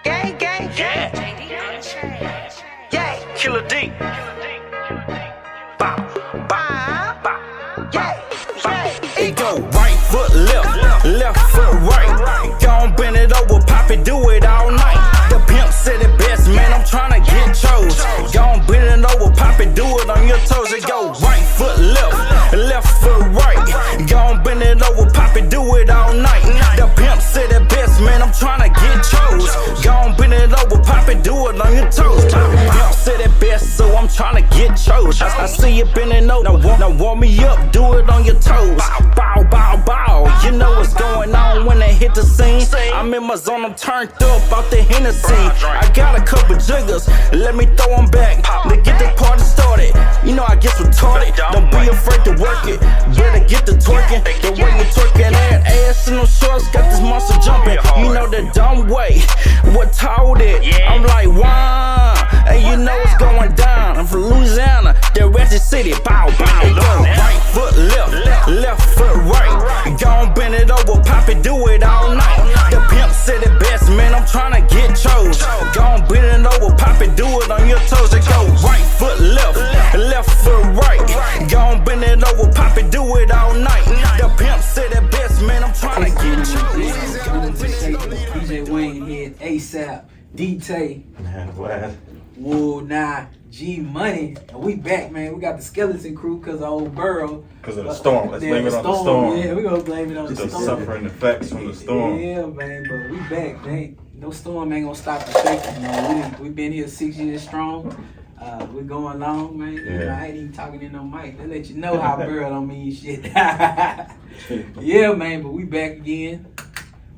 Gang, gang, gang. Yeah. KILLA D. Bow, bow, bow. Yeah. It go right foot left, left foot right. Gon' bend it over, pop it, do it all night. The pimp said it best, man, I'm tryna get chose. Gon' bend it over, pop it, do it on your toes. It go right foot left, left foot right. Gon' bend it over, pop it, do it all night. The pimp said it best, man, I'm tryna get chose. Gon' bend it over, pop it, do it on your toes. Pimp said it best, so I'm tryna get chose. I see you bending over, now warm me up, do it on your toes. Bow, bow, bow, you know what's going on when they hit the scene. I'm in my zone, I'm turned up out the Hennessy. I got a couple jiggers, let me throw them back to get the party started. You know I get retarded, don't be afraid to work it. Better get the twerking, the way you twerking that ass in them shorts, got this monster jumping. You know the dumb way, what told it? I'm like, wow, and you know what's going down. I'm from Louisiana, the Ratchet City, bow, bow, it go right foot left, left foot right. Gon' bend it over, pop it, do it all night. The pimp said it best, man, I'm tryna get chose. Gon' bend it over, pop it, do it on your toes. It go right foot left, left foot right. Gon' bend it over, pop it, do it all night. The pimp said it best, man, I'm tryna get chose. DJ Waynehead, ASAP, D-Tay, Man, what? Wool, Nah, G Money. And we back, man. We got the skeleton crew because of old Burrow. Because of the storm. Let's blame it on the storm. Yeah, we're going to blame it on Just the the storm. suffering effects from the storm. Yeah, man, but we back. No storm ain't going to stop the shaking, man. We been here 6 years strong. We're going long, man. Yeah. You know, I ain't even talking in no mic. They let you know how Burrow don't mean shit. Yeah, man, but we back again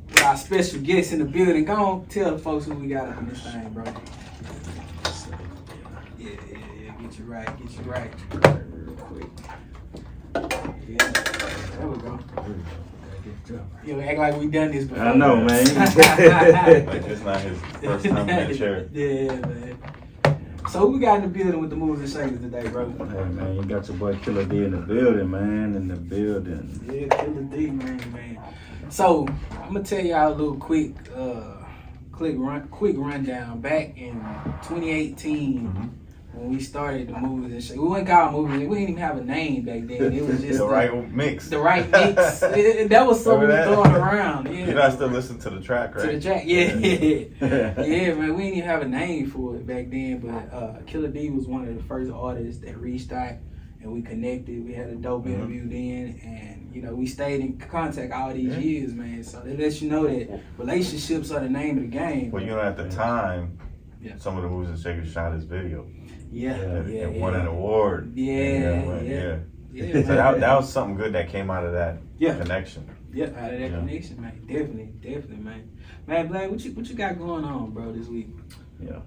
with our special guest in the building. Go on, tell the folks who we got on this thing, bro. Yeah. Get you right. Real quick. Yeah, there we go. You act like we done this before. I know, man. Like it's not his first time in that chair. Yeah, man. So who we got in the building with the movers and shakers today, bro? Hey, man, you got your boy KILLA D in the building, man. In the building. Yeah, KILLA D, man. So I'm gonna tell y'all a little quick rundown. Back in 2018, when we started the movers and shakers, we wouldn't call it movers. We didn't even have a name back then. It was just The right mix. The right mix. That was something we Remember throwing that? around. Yeah. You know, I still listen to the track, right? To the track, yeah. Yeah, man, we didn't even have a name for it back then, but KILLA D was one of the first artists that reached out and we connected. We had a dope interview then, and you know, we stayed in contact all these years, man. So that lets you know that relationships are the name of the game. Well, you know, at the time, Yeah. some of the Movers and Shakers shot his video. Yeah. And won an award. Yeah. So that was something good that came out of that connection. Yeah, out of that connection, man. Definitely, man. Man, Black, what you got going on, bro, this week? Yeah.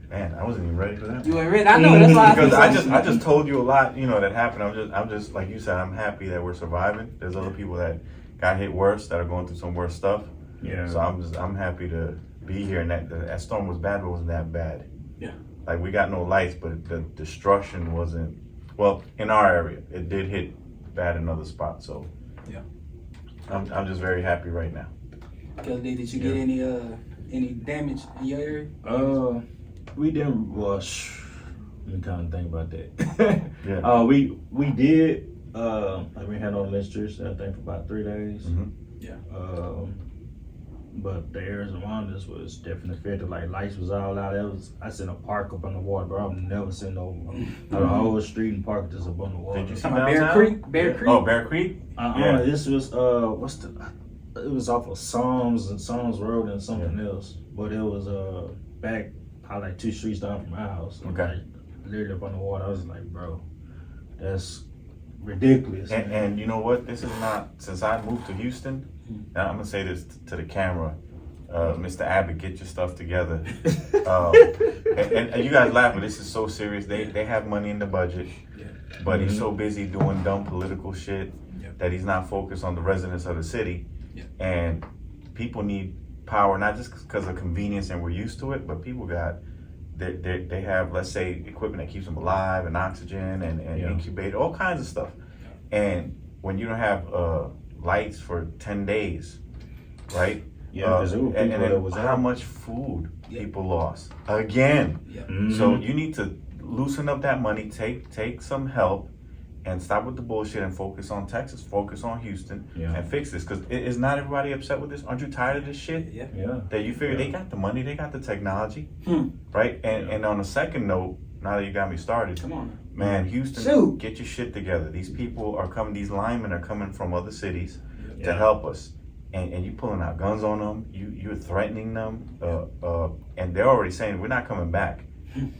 Man, I wasn't even ready for that. You ain't ready? I know, that's why Because I I just told you a lot, you know, that happened. I'm just like you said, I'm happy that we're surviving. There's other people that got hit worse, that are going through some worse stuff. Yeah. So I'm happy to be here. And that storm was bad, but it wasn't that bad. Yeah. Like we got no lights, but the destruction wasn't. Well, in our area, it did hit bad in other spots. So Yeah. I'm just very happy right now. KILLA D, did you get any damage in your area? We didn't rush. Let me kind of think about that. Yeah. We did. Like we had on listers, I think, for about 3 days. Yeah. But the areas around us was definitely affected. Like lights was all out. I seen a park up on the water, bro. I've never seen the whole street and park just up on the water. Did you see Talking about downtown? Bear Creek? Oh, Bear Creek. Yeah. This was it was off of Psalms Road and something else, but it was back probably like 2 streets down from my house. Okay. Like, literally up on the water. I was like, bro, that's ridiculous. And you know what? This is not, since I moved to Houston, and I'm gonna say this to the camera, Mr. Abbott, get your stuff together. And you guys laugh, but this is so serious. They have money in the budget, but he's so busy doing dumb political shit that he's not focused on the residents of the city. And people need power, not just because of convenience and we're used to it, but people they have, let's say, equipment that keeps them alive, and oxygen and incubator, all kinds of stuff. And when you don't have lights for 10 days, right? Yeah, because there were people and that then was how out. much food Yeah. people lost again. Yeah. Mhm. So you need to loosen up that money, take some help, and stop with the bullshit and focus on Texas, focus on Houston, Yeah. and fix this. Because is not everybody upset with this? Aren't you tired of this shit? Yeah. Yeah. That you figure they got the money, they got the technology, Hmm. right? And on a second note, now that you got me started, Come on. man, Houston, Shoot. get your shit together. These people are coming, these linemen are coming from other cities to Yeah. help us. And you pulling out guns on them, you're threatening them, and they're already saying, we're not coming back.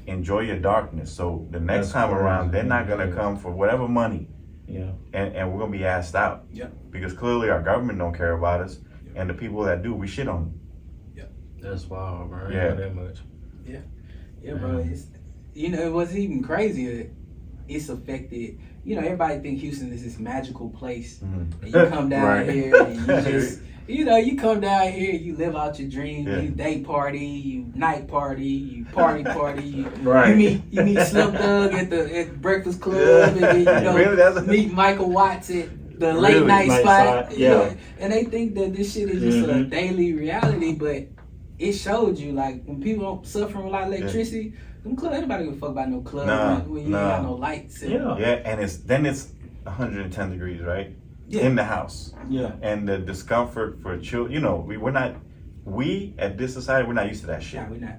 Enjoy your darkness. So the next That's time around, crazy, they're not man. gonna come for whatever money, Yeah. and we're gonna be asked out. Yeah. Because clearly our government don't care about us, and the people that do, we shit on them. That's wild, bro. I Yeah. ain't know that much. Yeah, bro. It's, what's even crazier, it's affected. Everybody think Houston is this magical place. Mhm. And you come down Right. here and you just, you come down here, you live out your dream. Yeah. You day party, you night party, you party. You, Right. you meet Slim Thug at the Breakfast Club, and then Really? That's meet Michael Watts at the late Really? night Night spot. spot, yeah. And they think that this shit is just a Mhm. daily reality, but it showed you, like, when people suffering with a lot of electricity, them clubs, anybody give a fuck about no club Nah, when you ain't got nah. no lights. And, Yeah. Yeah, and it's 110 degrees, right? Yeah. In the house, Yeah. and the discomfort for children. We at this society, we're not used to that shit. Nah, we not.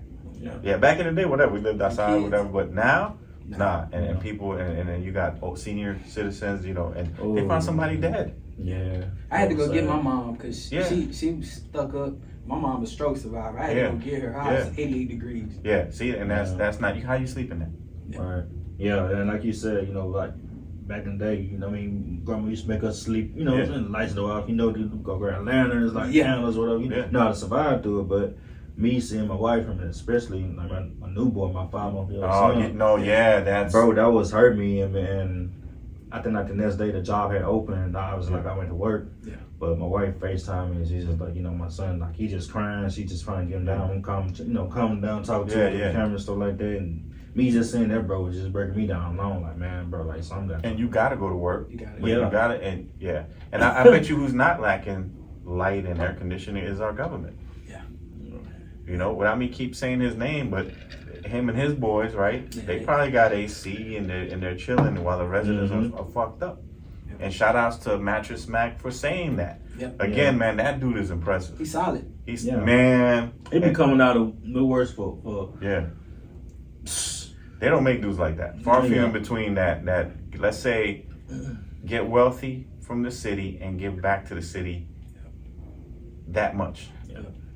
Yeah, back in the day, whatever, we lived outside, kids. whatever. But now, Nah. nah. And Yeah. people, and then you got senior citizens, and they Oh. found somebody dead. Yeah. I had to go That get was my sad. mom because Yeah. she was stuck up. My mom a stroke survivor. I had Yeah. to go get her. I was Yeah. 88 degrees. Yeah, see, and Yeah. that's not how you sleeping then. Right. Yeah, and like you said, like back in the day, grandma used to make us sleep, Yeah. the lights go off, to go grab lanterns, like Yeah. candles, whatever, Yeah. know how to survive through it. But me seeing my wife from it, especially like my newborn, my 5-month-old son, That's bro, that was hurt me. And I think like the next day the job had opened, and I was like, I went to work. Yeah. But my wife FaceTimed me, and she's just like, my son, like he just crying. She just trying to get him down, calm him down, talk to him, the camera and stuff like that. And me just saying that, bro, was just breaking me down. I'm like, man, bro, like something. and you gotta go to work. You got it. But Yeah. you gotta, and I bet you who's not lacking light and air conditioning is our government. Yeah. Without me keep saying his name, but him and his boys, right? Yeah. They probably got AC and they're chilling while the residents are fucked up. Yeah. And shout outs to Mattress Mac for saying that. Yep. Again, man, that dude is impressive. He's solid. He's Yeah. man. It be coming out of the worst for Yeah. They don't make dudes like that. Far few Yeah. in between that let's say get wealthy from the city and give back to the city that much.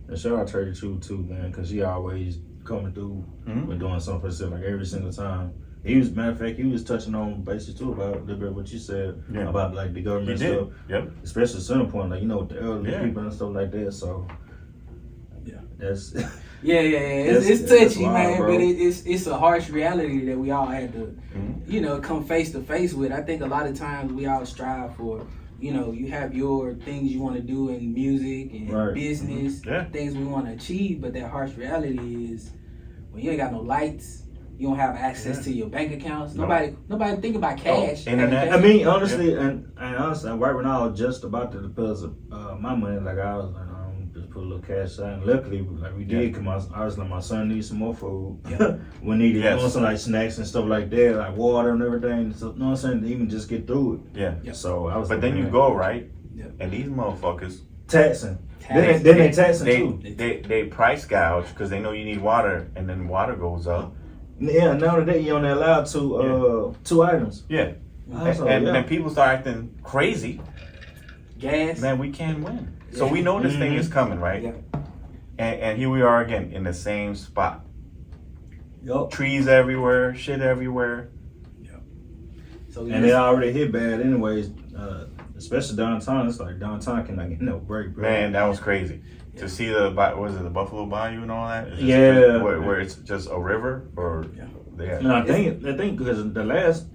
And shout out to her too, man, because she always coming through Mhm. with doing something for herself, like every single time. He was, matter of fact, he was touching on basically too about a little bit what you said Yeah. about like the He government did. stuff, Yep. especially Centerpoint, like with the elderly Yeah. people and stuff like that. So Yeah. that's Yeah. It's That's touchy, wild, man, bro. but it's a harsh reality that we all had to, Mhm. come face to face with. I think a lot of times we all strive for, you have your things you want to do in music and Right. business, Yeah. things we want to achieve, but that harsh reality is when you ain't got no lights, you don't have access to your bank accounts. No. Nobody think about cash. internet. Having I cash. mean, honestly, and honestly, right when I was just about to deposit my money, like I was like, just put a little cash aside. And luckily, like we did, cause my son needs some more food. Yeah. We needed Yes. some like snacks and stuff like that, like water and everything. So, you know what I'm saying? To even just get through it. Yeah. Yeah. So I was. But like, then you man, go, right? Yeah. And these motherfuckers, taxing. Tax. Then they taxing too. they price gouge because they know you need water, and then water goes up. Yeah. Nowadays you only allowed two items. Yeah. Also, and yeah. then people start acting crazy. Gas. Man, we can't win. So Yeah. we know this thing Mhm. is coming, right? Yeah. And here we are again in the same spot. Yup. Trees everywhere, shit everywhere. So And it already hit bad anyways. Especially downtown. It's like downtown cannot get no break, bro. Man, that was crazy. To see the Buffalo Bayou and all that? It's just- Yeah. where it's just a river or yeah. And I think because the last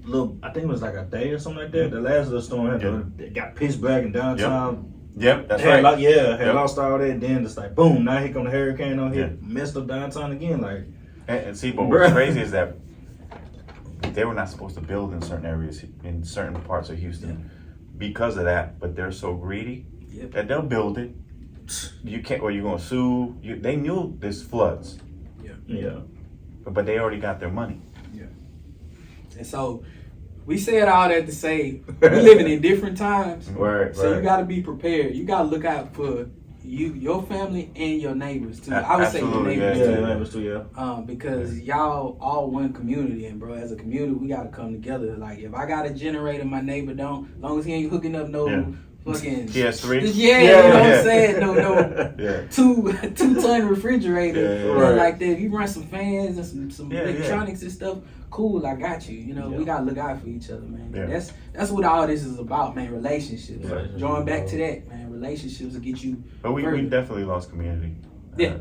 little, I think it was like a day or something like that. The last little storm it got pitch black in downtown. Yep, that's Had right. had lost all that. Then it's like boom, now here come the hurricane on here, messed up downtown again. Like And see, but what's crazy is that they were not supposed to build in certain areas, in certain parts of Houston because of that. But they're so greedy Yep. that they'll build it you can't, or you're gonna sue. They knew there's floods. Yeah. But they already got their money. Yeah. And so we said all that to say we're living in different times. Right. So you got to be prepared. You got to look out for your family and your neighbors too. I would say your neighbors Yeah, too. neighbors too. Yeah. Because y'all all one community, and bro, as a community, we got to come together. Like if I got a generator, my neighbor don't. As long as he ain't hooking up no fucking PS3. Yeah, you know what I'm saying? No, Yeah. 2-ton refrigerator. Yeah. But like that, if you run some fans and some electronics and stuff, cool, I got you. You know, we gotta look out for each other, man. Yeah. That's what all this is about, man. Relationships. Yeah. Drawing back to that, man. Relationships will get you. But we definitely lost community. Yeah.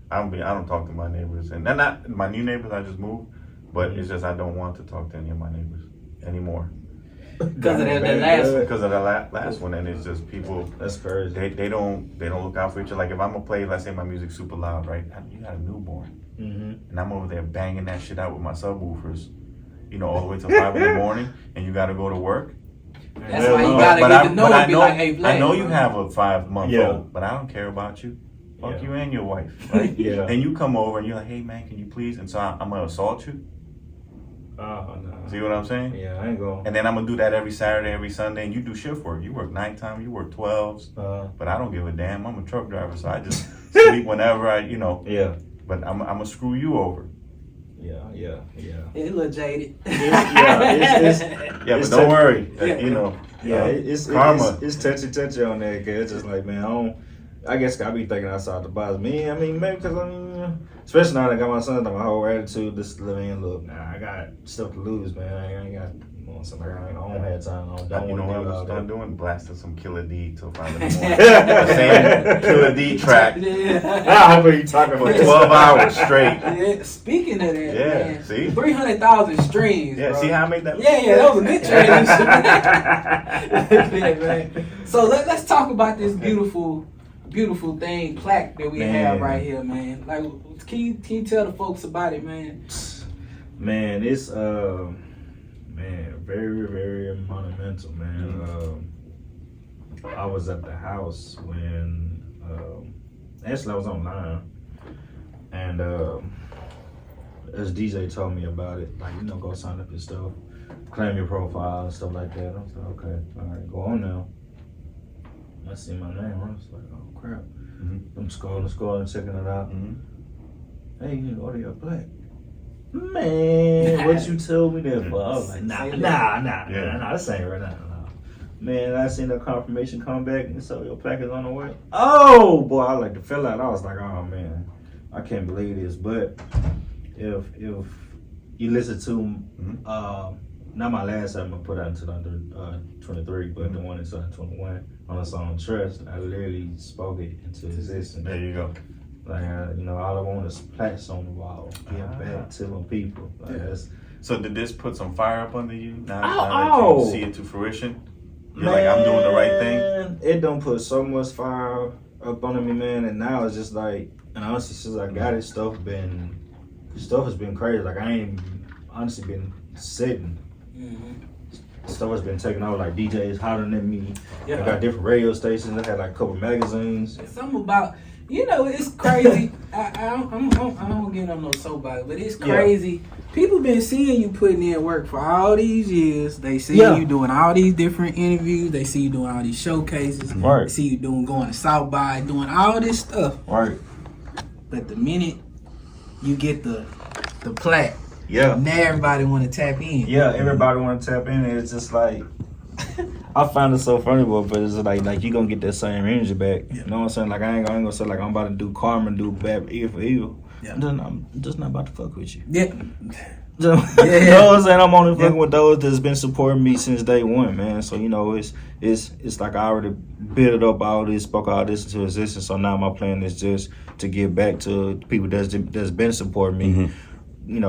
I don't talk to my neighbors, and not my new neighbors. I just moved, but it's just I don't want to talk to any of my neighbors anymore. Because of that last one. Because of the last one, and it's just people. That's crazy. They don't look out for each other. Like if I'm gonna play, let's say my music's super loud, right? You got a newborn, and I'm over there banging that shit out with my subwoofers, you know, all the way till 5 in the morning, and you got to go to work. That's why you gotta get to know and be like, hey, I know Vlad, you have a 5-month Yeah. old, but I don't care about you. Fuck Yeah. you and your wife, right? Yeah. And you come over and you're like, hey man, can you please? And so I'm gonna assault you. Oh no. See what I'm saying? Yeah, I ain't going. And then I'm gonna do that every Saturday, every Sunday, and you do shift work. You work nighttime, you work 12s, but I don't give a damn. I'm a truck driver, so I just sleep whenever I, you know. Yeah. But I'm gonna screw you over. Yeah. It a little jaded. Yeah, but don't worry. You know. Yeah, it's karma. It's touchy on that, cause it's just like, man, I guess I be thinking outside the box. Me, I mean, maybe because especially now that I got my son, my whole attitude, just living look, I got stuff to lose, man. I ain't got, something I don't have time. I don't You know what want to do I'm all start that. doing? Blasting some KILLA D till 5 in the morning. The same KILLA D track I heard you talking for about 12 hours straight. Yeah, speaking of that, man, see? 300,000 streams. Yeah, bro. see how I made that? Yeah, that was a good transition. Yeah, man. So let's talk about this beautiful thing, plaque that we have right here, man. Like, can you tell the folks about it, man? Man, it's very, very monumental, man. I was at the house when actually I was online, and this DJ told me about it. Like, go sign up your stuff, claim your profile and stuff like that. I was like, okay, all right, go on now. I see my name. I was like, oh crap. I'm scrolling, checking it out. Hey, you order your plaque. Man, what you told me that for? I was like, nah, this ain't right now. Nah. Man, I seen the confirmation come back and so your plaque is on the way. Oh boy, I like to fill out. I was like, oh man, I can't believe this. But if you listen to not my last album I put out until under 23, but the one that's on 21 on the song Trust, I literally spoke it into existence. There you go. Like, all I want is plaques on the wall. Give back to my people. Like, that's, So did this put some fire up under you now that you see it to fruition? You're like, I'm doing the right thing? It don't put so much fire up under me, man. And now it's just like, and honestly, since I got it, stuff has been crazy. Like, I ain't honestly been sitting. Stuff has been taken over, like DJs hollering at me. I got different radio stations. I had like a couple magazines. Something about, it's crazy. I don't get on no soapbox, but it's crazy. People been seeing you putting in work for all these years. They see you doing all these different interviews. They see you doing all these showcases. Right. They see you going to South by, doing all this stuff. Right. But the minute you get the plaque, Yeah. now everybody want to tap in. Yeah, everybody want to tap in. It's just like, I find it so funny, but it's like you gonna get that same energy back. You know what I'm saying? Like, I ain't gonna say like I'm about to do karma and do bad evil for evil. Yeah. I'm just not about to fuck with you. Yeah. You know what I'm saying? I'm only fucking with those that's been supporting me since day one, man. So it's like I already built up all this, spoke all this into existence. So now my plan is just to give back to people that's been supporting me.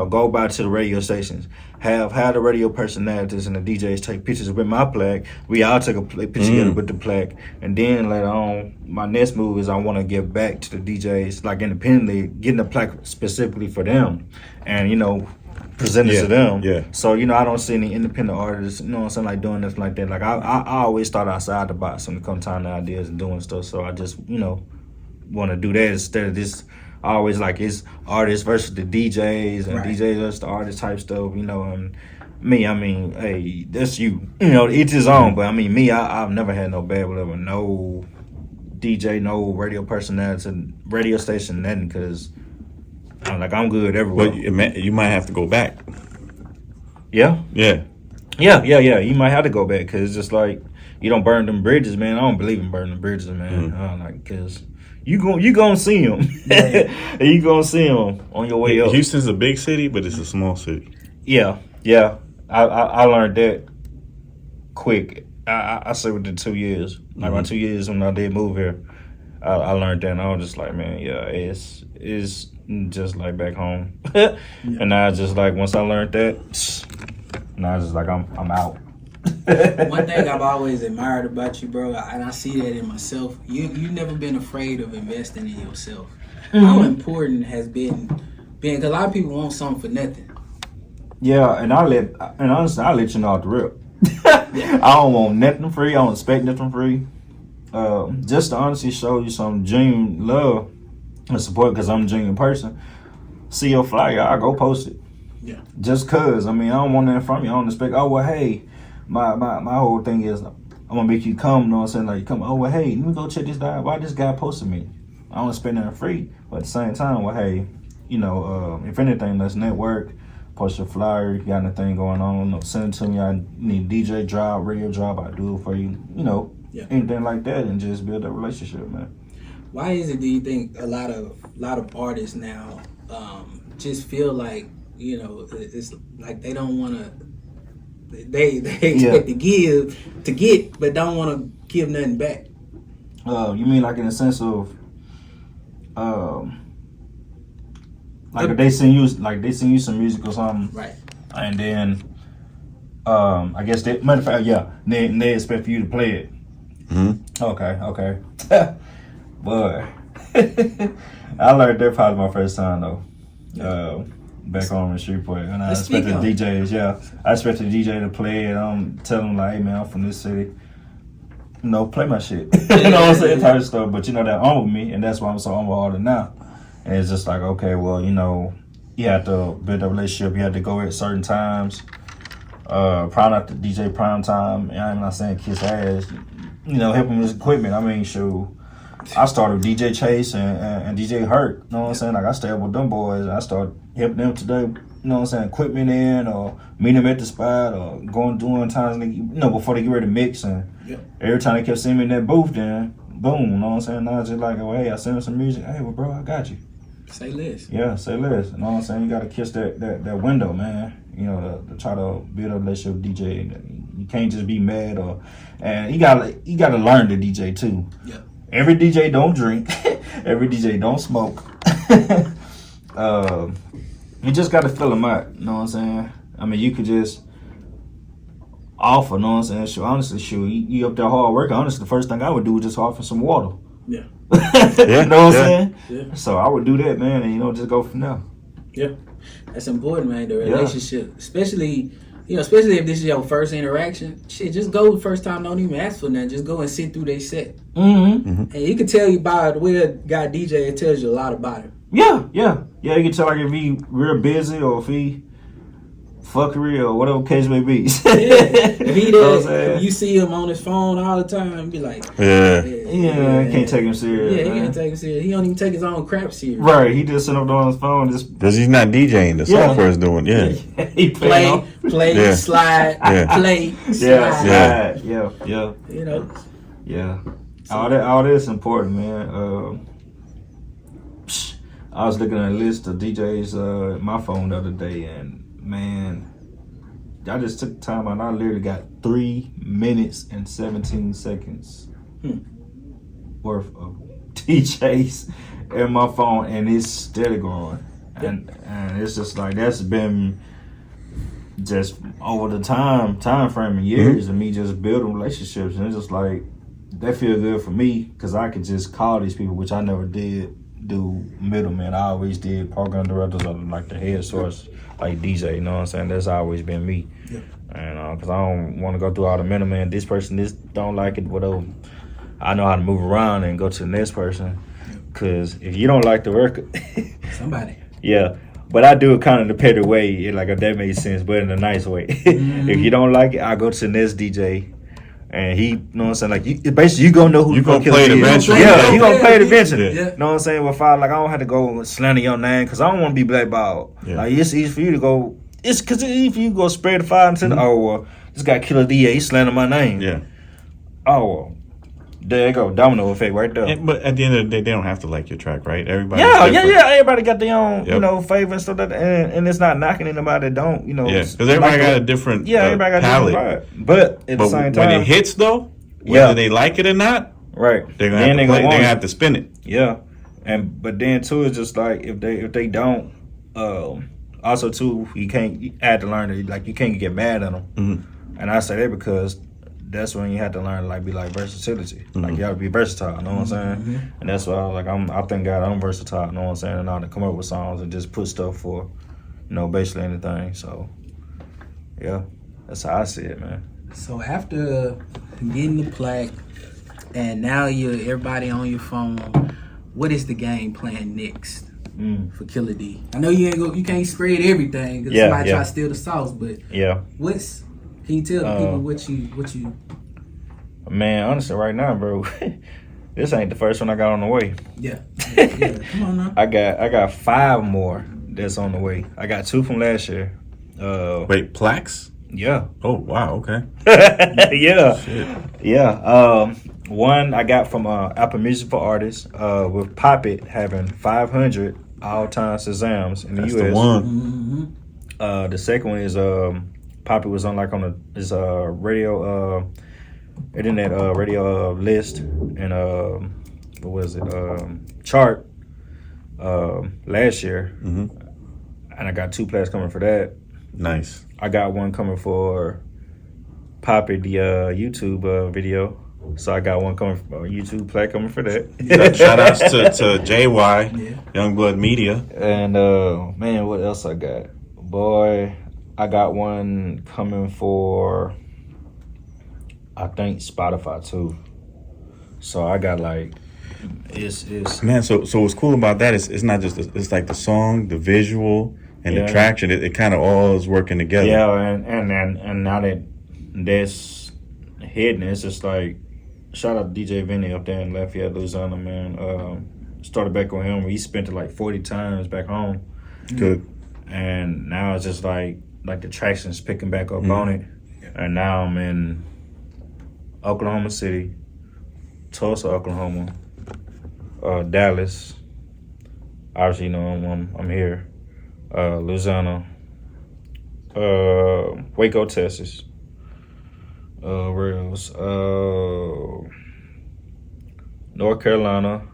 Go by to the radio stations, have the radio personalities and the DJs take pictures with my plaque. We all take a picture together with the plaque, and then later on, my next move is I want to give back to the DJs, like independently, getting a plaque specifically for them, and presented to them. Yeah. So, you know, I don't see any independent artists, you know what I'm saying, like doing this like that. Like I always thought outside the box when it comes time to ideas and doing stuff. So I just, you know, want to do that instead of this. I always like it's artists versus the DJs and DJs versus the artists type stuff, you know. And me, I mean, hey, that's you. You know, each his own. But I mean, me, I've never had no bad with ever, no DJ, no radio personality, radio station, nothing, because I'm good everywhere. But you might have to go back. Yeah. Yeah. You might have to go back because it's just like you don't burn them bridges, man. I don't believe in burning bridges, man. Because you gonna see them. You gonna see them on your way up. Houston's a big city, but it's a small city. Yeah. I learned that quick. I say within 2 years. Like my 2 years when I did move here, I learned that, and I was just like, man, yeah, it's just like back home. And now it's just like once I learned that, now it's just like I'm out. One thing I've always admired about you, bro, and I see that in myself, you never been afraid of investing in yourself. How important has been because a lot of people want something for nothing. Yeah, and honestly, I'll let you know off the rip. I don't want nothing free. I don't expect nothing free. Just to honestly show you some genuine love and support, because I'm a genuine person. See your flyer, I'll go post it. Yeah. Just cause, I mean, I don't want nothing from you. I don't expect, oh, well, hey, my whole thing is, I'm gonna make you come, you know what I'm saying? Like, come, oh, well, hey, let me go check this guy. Why this guy posted me? I don't expect nothing free. But at the same time, well, hey, you know, if anything, let's network. Post your flyer, you got anything going on, send it to me. I need DJ job, radio job, I do it for you. You know, anything like that, and just build a relationship, man. Why is it, do you think, a lot of artists now just feel like, you know, it's like they don't want to, they expect to give to get, but don't want to give nothing back? You mean like in the sense of, like if they send you some music or something, right? And then, I guess matter of fact, they expect for you to play it. Mm-hmm. Okay. Boy, I learned that probably my first time though. Back home in Shreveport, and I expected DJs. I expected the DJ to play it. I'm telling them like, hey man, I'm from this city. You know, play my shit. You know what I'm saying? Type of stuff. But you know, that on with me, and that's why I'm so on with all now. And it's just like, okay, well, you know, you have to build a relationship. You have to go at certain times. Probably not the DJ prime time. And I'm not saying kiss ass. You know, help him with his equipment. I mean, shoot, I started with DJ Chase and DJ Hurt. You know what I'm saying? Like, I stayed with them boys. I started helping them today. You know what I'm saying? Equipment in, or meet them at the spot, or doing times, you know, before they get ready to mix. And every time they kept seeing me in that booth, then boom, you know what I'm saying? Now it's just like, oh, hey, I sent them some music. Hey, well, bro, I got you. Say less. Yeah, say less. You know what I'm saying? You got to kiss that window, man. You know, to try to build a relationship with DJ. You can't just be mad, and you gotta learn to DJ too. Yeah. Every DJ don't drink. Every DJ don't smoke. You just got to fill them out. You know what I'm saying? I mean, you could just offer. You know what I'm saying? Sure, honestly, you up there hard working. Honestly, the first thing I would do is just offer some water. Yeah. You know what I'm saying? Yeah. So I would do that, man, and, you know, just go from there. Yeah. That's important, man, the relationship. Especially if this is your first interaction. Shit, just go the first time, don't even ask for nothing. Just go and sit through their set. And you can tell you by the way a guy DJ, it tells you a lot about him. Yeah, you can tell like if he real busy or if he fuckery or whatever case may be. If he does, you see him on his phone all the time, be like, can't take him serious. Yeah, he can't take him serious. He don't even take his own crap serious. Right, he just sit up on his phone because he's not DJing. The software's doing. He play, slide, play, slide. Yeah. You know. Yeah. All that is important, man. I was looking at a list of DJs my phone the other day, and man, I just took the time and I literally got 3 minutes and 17 seconds worth of DJs in my phone, and it's steady growing. And it's just like, that's been just over the time frame of years of me just building relationships, and it's just like, that feel good for me because I could just call these people, which I never did do middleman. I always did program directors or like the head source, like DJ. You know what I'm saying? That's always been me. Yeah. And because I don't want to go through all the middleman. This person, this don't like it, whatever. I know how to move around and go to the next person. Because if you don't like the record, somebody. Yeah. But I do it kind of the petty way, like if that makes sense, but in a nice way. If you don't like it, I go to the next DJ. And he, you know what I'm saying? Like, basically, you gonna know who you gonna play it eventually. Yeah, you gonna play it eventually. Yeah. You know what I'm saying? If I don't have to go slander your name because I don't want to be blackballed. Yeah. Like, it's easy for you to go. It's because it's easy for you to go spread the fire into the, well, this guy KILLA D, he slandering my name. Yeah. Oh, well, there you go, domino effect right there. But at the end of the day, they don't have to like your track, right? Everybody. Yeah. Everybody got their own, you know, favor and stuff like that, and it's not knocking anybody that don't, you know. Yeah, because everybody got a different everybody got palette. a different vibe. But at the same time, when it hits though, whether they like it or not, right, they're gonna have to spin it. Yeah, but then too, it's just like if they don't, also too, you had to learn that like you can't get mad at them. Mm-hmm. And I say that because that's when you have to learn to like be like versatility. Mm-hmm. Like you gotta be versatile, you know what I'm saying? And that's why I thank God I'm versatile, you know what I'm saying? And I to come up with songs and just put stuff for, you know, basically anything. So yeah, that's how I see it, man. So after getting the plaque and now everybody on your phone, what is the game plan next for KILLA D? I know you can't spread everything because somebody try to steal the sauce, but can you tell the people what you? Man, honestly, right now, bro, this ain't the first one I got on the way. Yeah. Come on now. I got 5 more that's on the way. I got 2 from last year. Wait, plaques? Yeah. Oh wow. Okay. Yeah. Shit. Yeah. One I got from Apple Music for Artists with Pop It having 500 all-time Shazams in the That's US. the one. The second one is Pop It was on this radio internet radio list and what was it chart last year, and I got 2 plaques coming for that. Nice. I got one coming for Pop It, the YouTube video. So I got one coming for YouTube plaque coming for that. Shout outs to JY, Youngblood Media. And man, what else I got? Boy, I got one coming for I think Spotify too. So I got like it's Man, so what's cool about that is it's not just it's like the song, the visual, and the traction. It kind of all is working together. Yeah, and now that that's hitting, it's just like shout out to DJ Vinny up there in Lafayette, Louisiana, man. Started back with him. He spent it like 40 times back home. Good. And now it's just like the traction's picking back up on it. And now I'm in Oklahoma City, Tulsa, Oklahoma, Dallas. Obviously, you know I'm here. Louisiana, Waco, Texas. Where else? North Carolina.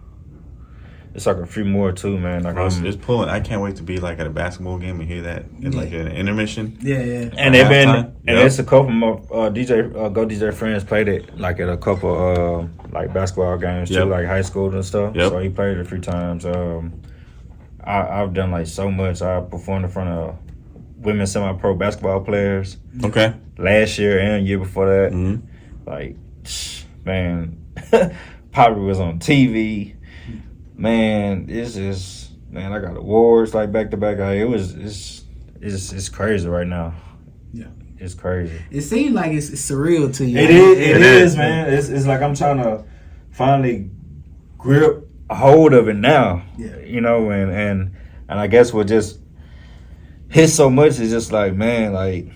It's like a few more too, man. Like It's pulling. I can't wait to be like at a basketball game and hear that in like an intermission. Yeah. And they've been, and it's a couple more Go DJ friends played it like at a couple like basketball games too, like high school and stuff. So he played it a few times. I've done like so much. I performed in front of women semi-pro basketball players. Okay. Last year and year before that. Like, man, probably was on TV. Man, it's just, man, I got awards like back to back. It's crazy right now. Yeah. It's crazy. It seems like it's surreal to you. It is, man. It's like I'm trying to finally grip a hold of it now. Yeah. You know, and I guess what just hits so much is just like, man, like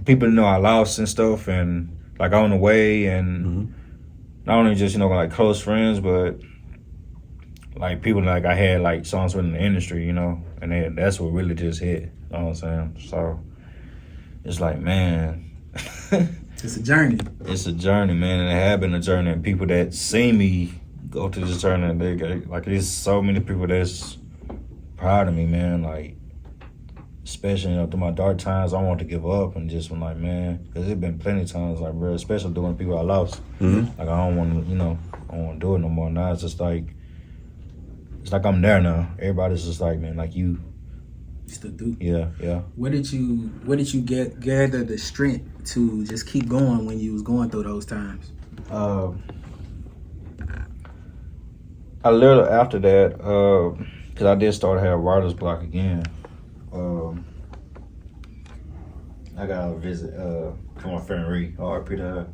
people know I lost and stuff and like on the way and not only just, you know, like close friends, but like people like I had like songs within the industry, you know, and that's what really just hit. You know what I'm saying? So it's like, man, it's a journey. It's a journey, man, and it has been a journey. And people that see me go through this journey, they got, like there's so many people that's proud of me, man. Like especially through my dark times, I want to give up and just I'm like, man, because there's been plenty of times like, bro, especially doing people I lost. Like I don't want to, you know, I don't want to do it no more. Now it's just like. it's like I'm there now. Everybody's just like, man, like you. Still do. Yeah. Where did you gather the strength to just keep going when you was going through those times? A little after that, because I did start to have writer's block again. I got a visit from my friend Ree, RP to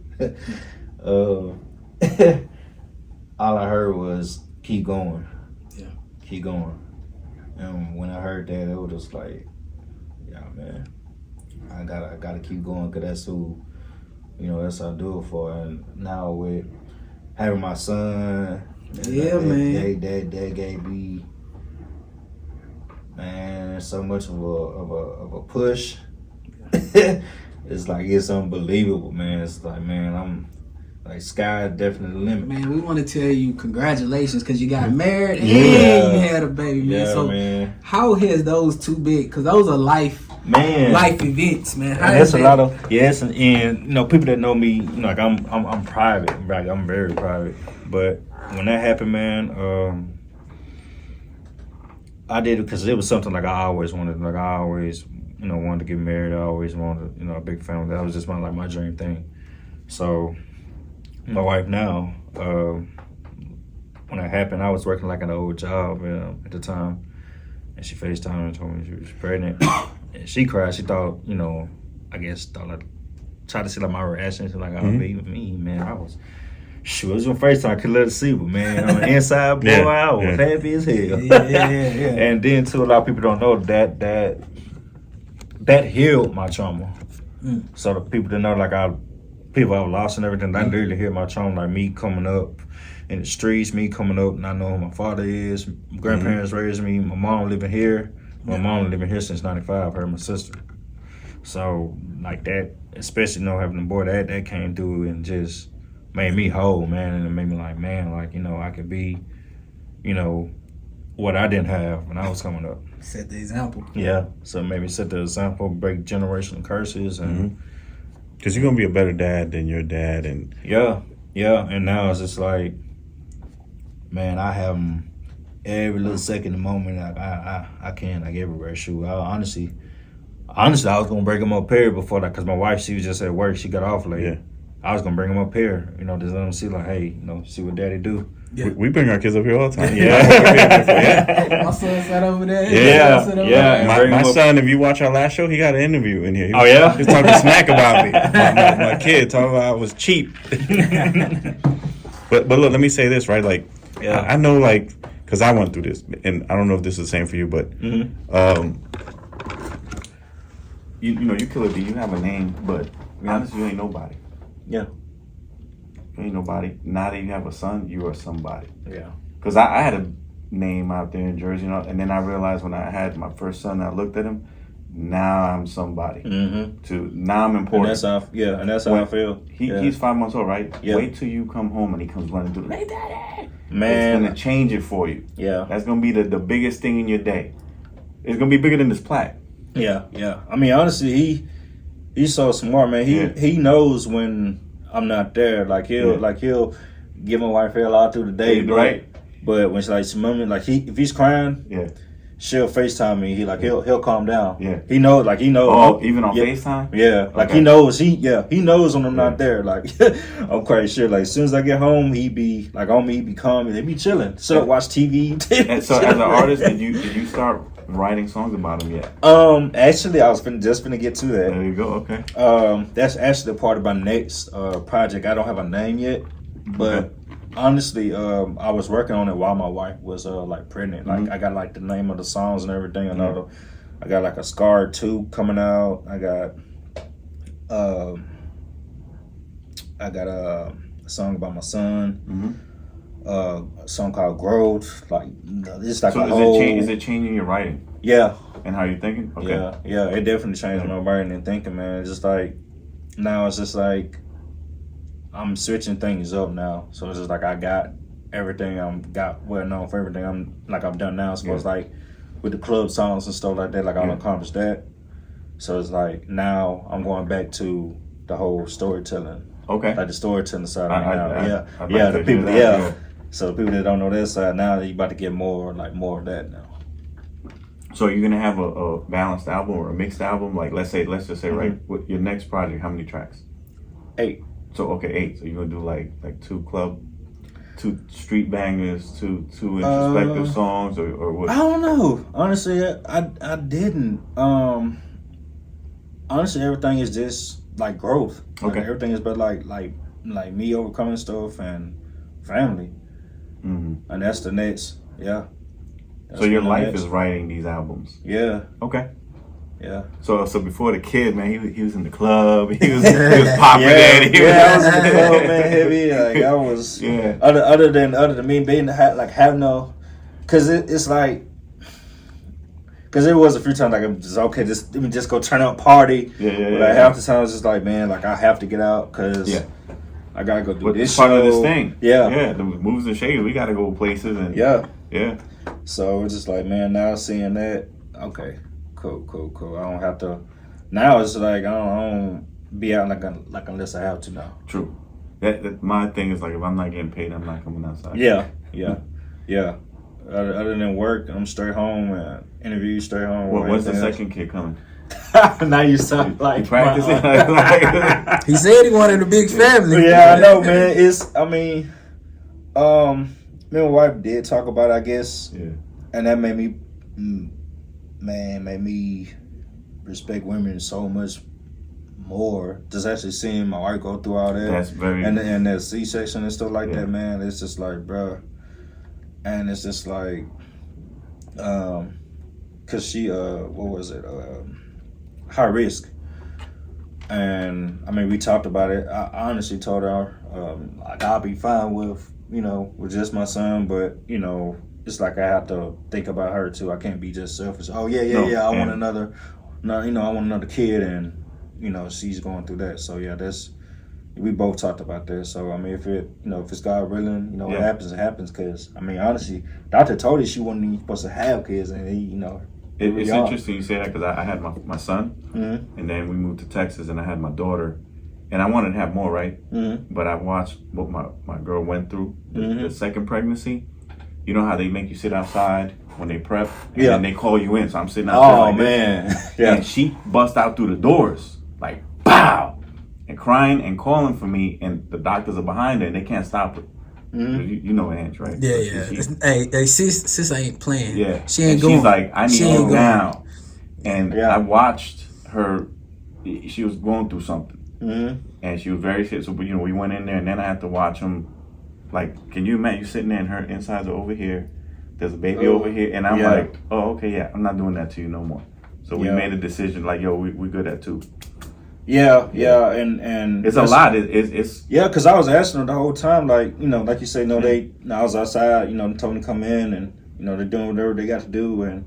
her. All I heard was keep going. Yeah. Keep going. And when I heard that, it was just like, yeah, man, I gotta keep going, because that's who, that's what I do it for. And now with having my son, man, that gave me, man, so much of a push. It's like, it's unbelievable, man. It's like, man, I'm like, sky is definitely the limit. Man, we want to tell you congratulations, because you got married and Yeah. you had a baby, man. Yeah, So man. how has those two big, because those are life events, man. How And that's is a that? lot of and people that know me, like I'm private, like I'm very private. But when that happened, man, I did it because it was something like I always wanted. Like I always, wanted to get married. I always wanted, a big family. That was just my dream thing. So my wife now, when that happened, I was working like an old job at the time, and she FaceTimed and told me she was pregnant. And she cried. She thought, I guess thought tried to see like my reaction. She like, oh, me, man, I was. Shoot, it was my first time I could let it see, but man, on the inside, boy, I was happy as hell. Yeah. And then too, a lot of people don't know that healed my trauma. So the people that know, like people I've lost and everything, they literally healed my trauma. Like me coming up in the streets, me coming up, and I know who my father is. My grandparents raised me. My mom living here. My mom living here since '95. Her and my sister. So like that, especially having a boy, that came through and just made me whole, man, and it made me like, man, like, I could be, what I didn't have when I was coming up. Set the example. Yeah, so maybe set the example, break generational curses, and because you're gonna be a better dad than your dad, and yeah, and now it's just like, man, I have them every little second, the moment I can, like everywhere. Shoot, honestly, I was gonna bring them up here before that, because my wife, she was just at work, she got off late. Yeah. I was gonna bring them up here, just let them see, like, hey, see what daddy do. Yeah. we bring our kids up here all the time. My son sat over there. My son, if you watch our last show, he got an interview in here. He was talking smack about me. My kid talking about I was cheap. But look, let me say this, right? Like, I know, like, because I went through this, and I don't know if this is the same for you, but you KILLA D, you have a name, but to be honest, you ain't nobody. Yeah. You ain't nobody. Now that you have a son, you are somebody. Yeah. Because I had a name out there in Jersey, and then I realized when I had my first son, I looked at him. Now I'm somebody. Now I'm important. And that's how I feel. He's 5 months old, right? Yeah. Wait till you come home and he comes running through. Hey, daddy! Man, it's gonna change it for you. Yeah. That's gonna be the biggest thing in your day. It's gonna be bigger than this plaque. Yeah. I mean, honestly, he's so smart, man. He knows when I'm not there. Like he'll give my wife hell all through the day, right? But when she's like, mommy, like if he's crying, she'll FaceTime me. He'll calm down. Yeah. He knows. Oh, even on FaceTime? Yeah. Like he knows when I'm not there. Like I'm quite sure. Like as soon as I get home, he be like on me, he be calm, they be chilling. So watch TV. And so as an artist, did you start writing songs about him yet? Actually, I was just finna get to that. There you go. Okay. That's actually a part of my next project. I don't have a name yet, but honestly, I was working on it while my wife was like pregnant. Like I got like the name of the songs and everything. I got like a Scar 2 coming out. I got a song about my son. A song called Growth. Like it's like so a whole. Is it changing your writing? Yeah. And how you're thinking? Okay. Yeah. It definitely changed my writing and thinking, man. It's just like now it's just like I'm switching things up now. So it's just like I got everything well known for everything I've done now. So it's like with the club songs and stuff like that, like I've accomplished that. So it's like now I'm going back to the whole storytelling. Okay. Like the storytelling side of it now. The people. So the people that don't know that side now, you about to get more of that now. So you're gonna have a balanced album or a mixed album? Like let's just say right, with your next project, how many tracks? 8. So okay, 8. So you're gonna do like 2 street bangers, two introspective songs, or what? I don't know. Honestly, I didn't. Honestly, everything is just like growth. Like, Okay. everything is but like me overcoming stuff and family, and that's the next. Yeah. So your life is writing these albums. Yeah. Okay. Yeah. So before the kid, man, he was in the club. He was popping at it. I was in the club, man, heavy. Like I was. Yeah. Other than me being having no, cause it's like, cause there was a few times like I'm just okay, let me just go turn up party. Yeah. Like half the time it's just like, man, like I have to get out cause I gotta go do But this it's part show. of this thing. Yeah. The moves and shakers. We gotta go places and Yeah. yeah. So it's just like, man, now seeing that, okay, cool. I don't have to. Now it's like I don't be out like unless I have to now. True. That my thing is like if I'm not getting paid, I'm not coming outside. Yeah. Other than work, I'm straight home and interviews straight home. When's the second kid coming? Now you sound like You practicing? He said he wanted a big family. Yeah, I know, man. Me and my wife did talk about it, I guess. Yeah. And that made me, made me respect women so much more. Just actually seeing my wife go through all that. That's very. And that C-section and stuff like that, man. It's just like, bruh. And it's just like, cause she, what was it? High risk. And I mean, we talked about it. I honestly told her, like I'll be fine with just my son, but it's like I have to think about her too. I can't be just selfish. Oh yeah. I want another. No, I want another kid, and she's going through that. So yeah, we both talked about that. So I mean, if it's God willing, it happens. It happens. Cause I mean, honestly, doctor told her she wasn't even supposed to have kids, and It's interesting you say that because I had my son, and then we moved to Texas, and I had my daughter, and I wanted to have more, right? But I watched what my girl went through the second pregnancy. You know how they make you sit outside when they prep, and then they call you in. So I'm sitting out there like man, this, and she bust out through the doors like pow, and crying and calling for me, and the doctors are behind her, and they can't stop her. You know Ange, right? Yeah. Hey, sis ain't playing. Yeah, she ain't and going. She's like, I need to go now. And Yeah. I watched her. She was going through something, and she was very sick. So we went in there, and then I had to watch them. Like, can you imagine you sitting there and her insides are over here? There's a baby over here, and I'm like, oh, okay, yeah, I'm not doing that to you no more. So we made a decision, like, yo, we good at 2. Yeah, and it's a lot. It's yeah, because I was asking her the whole time, like like you say, I was outside, told them to come in, and they're doing whatever they got to do, and